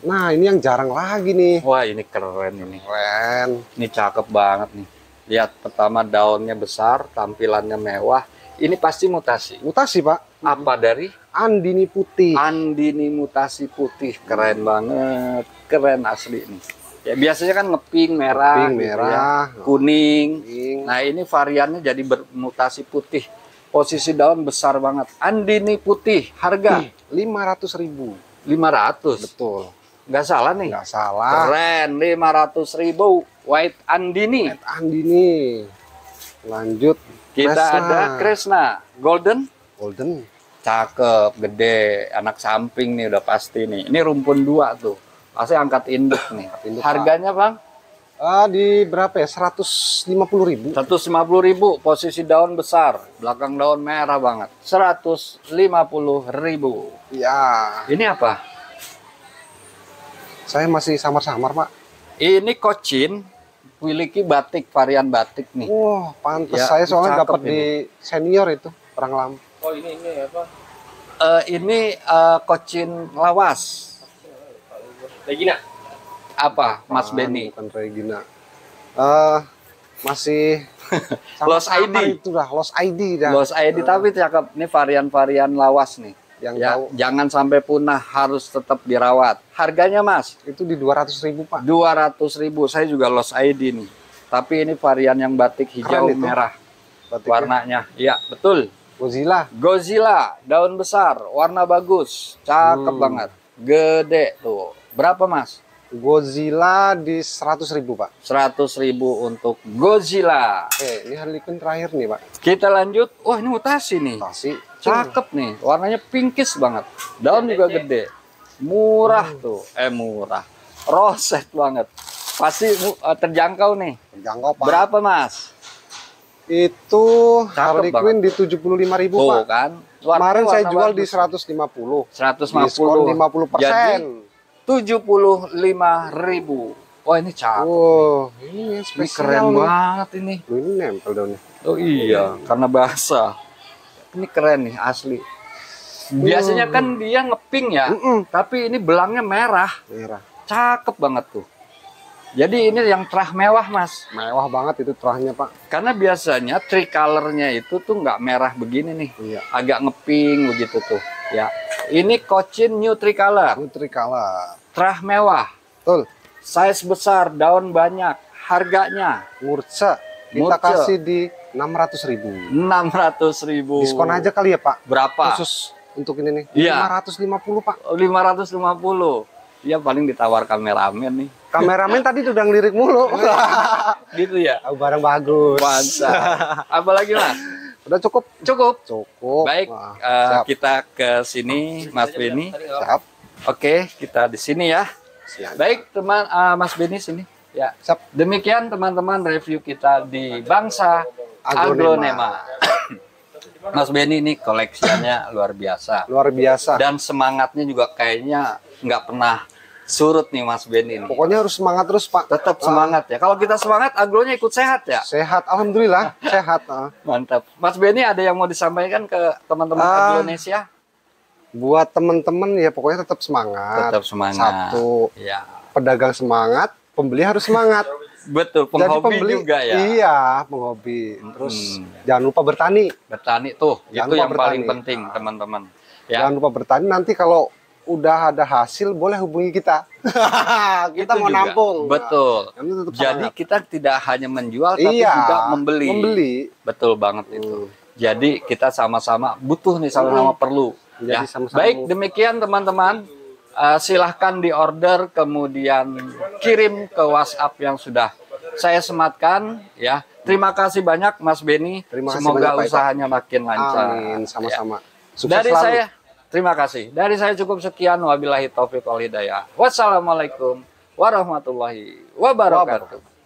Nah, ini yang jarang lagi nih. Wah, ini keren ini. Keren. Ini cakep banget nih. Lihat, pertama daunnya besar, tampilannya mewah. Ini pasti mutasi. Mutasi, Pak. Apa dari? Andini putih. Andini mutasi putih. Keren banget. Keren asli nih. Ya, biasanya kan ngeping merah, Pink, gitu merah, ya. Kuning. Pink. Nah, ini variannya jadi bermutasi putih. Posisi daun besar banget. Andini putih. Harga 500 ribu. 500. Betul. Nggak salah nih. Nggak salah. Keren, 500.000. White Andini. Andini. Lanjut. Kita Kresna. ada Kresna. Golden. Golden. Cakep, gede. Anak samping nih udah pasti nih. Ini rumpun 2 tuh. Pasti angkat induk nih. Induk, harganya, Bang? Di berapa ya? 150 ribu. 150.000. Posisi daun besar. Belakang daun merah banget. 150.000. Ya. Ini apa? Saya masih samar-samar, Pak. Ini Cochin. Miliki batik, varian batik nih. Wah, pantes. Ya, Saya soalnya cakep dapat di senior itu. Perang lam. Oh ini apa? Ini Cochin lawas. Regina. Apa, Mas Beni? Bukan Regina. Masih Lost sama-sama ID. itu dah, Lost ID dah. Lost ID, tapi cakep. Ini varian-varian lawas nih. Yang Ya, tahu jangan sampai punah, harus tetap dirawat. Harganya, Mas? itu di 200 ribu, Pak. 200.000. Saya juga Lost ID nih. Tapi ini varian yang batik hijau Keren itu. merah. Batiknya. Warnanya. Iya, betul. Godzilla. Godzilla, daun besar, warna bagus. Cakep banget. Gede tuh. Berapa, Mas? Godzilla di 100 ribu, Pak. 100.000 untuk Godzilla. Oke, ini Harley Quinn terakhir nih, Pak. Kita lanjut. Wah, ini mutasi nih. Mutasi. Cakep nih. Warnanya pinkish banget. Daun juga gede. Murah tuh. Murah. Roset banget. Pasti terjangkau nih. Terjangkau, Pak. Berapa, Mas? Itu Cakep Harley banget. Quinn di 75 ribu, Tuh Pak. kan. Kemarin saya warna jual di bagus. 150. 150. Diskon 50%. Jadi 75.000. Wah, ini cakep. Oh, ini Ini spesial keren nih. banget ini. Loh, ini nempel daunnya. Oh iya, karena basah. Ini keren nih, asli. Biasanya kan dia ngeping ya, tapi ini belangnya merah. Merah. Cakep banget tuh. Jadi ini yang terah mewah, Mas. Mewah banget itu terahnya, Pak. Karena biasanya tricolornya itu tuh nggak merah begini nih. Iya. Agak ngeping begitu tuh. Ya. Ini Cochin New Tricolor. Nutricala. Terah mewah. Betul. Size besar, daun banyak. Harganya Murca. Kita Murca. kasih di 600 ribu. 600.000. Diskon aja kali ya, Pak. Berapa? Khusus untuk ini nih. Iya. 550 Pak. 550. Ya paling ditawar kameramen nih. Kameramen tadi udah ngelirik mulu. Gitu ya. Oh, barang bagus. Mantap. Apalagi Mas? Udah cukup. Cukup. Cukup. Baik, Wah, siap. kita ke sini Mas Beni. Siap. Oke, kita di sini ya. Siap. Baik, teman Mas Beni sini. Ya. Siap. Demikian teman-teman review kita di Bangsa Aglonema. Mas Beni ini koleksiannya luar biasa. Luar biasa. Dan semangatnya juga kayaknya nggak pernah surut nih Mas Beni ini. Pokoknya harus semangat terus Pak. Tetap semangat ya. Kalau kita semangat, aglonya ikut sehat ya. Sehat, alhamdulillah sehat. Mantap. Mas Beni ada yang mau disampaikan ke teman-teman Aglonesia? Buat teman-teman ya pokoknya tetap semangat. Tetap semangat. Satu, Ya. pedagang semangat, pembeli harus semangat. Betul, Jadi penghobi pembeli juga ya. Iya, penghobi. Terus jangan lupa bertani. Bertani tuh, Jangan itu lupa yang paling bertani. penting teman-teman. Ya. Jangan lupa bertani, nanti kalau udah ada hasil boleh hubungi kita. Kita Itu mau juga. nampung. Betul. Nah, tetap Jadi semangat. kita tidak hanya menjual tapi Iya, juga membeli. membeli. Betul banget itu. Jadi kita sama-sama butuh nih, sama-sama perlu. Jadi Ya. sama-sama Baik, demikian teman-teman. Silahkan diorder kemudian kirim ke WhatsApp yang sudah saya sematkan ya. Terima kasih banyak Mas Beni. Terima kasih Semoga banyak, Pak Ito. usahanya makin lancar. Amin, sama-sama. Ya. Sukses Dari selalu. saya terima kasih. Dari saya cukup sekian. Wabillahi taufiq wal hidayah. Wassalamualaikum warahmatullahi wabarakatuh.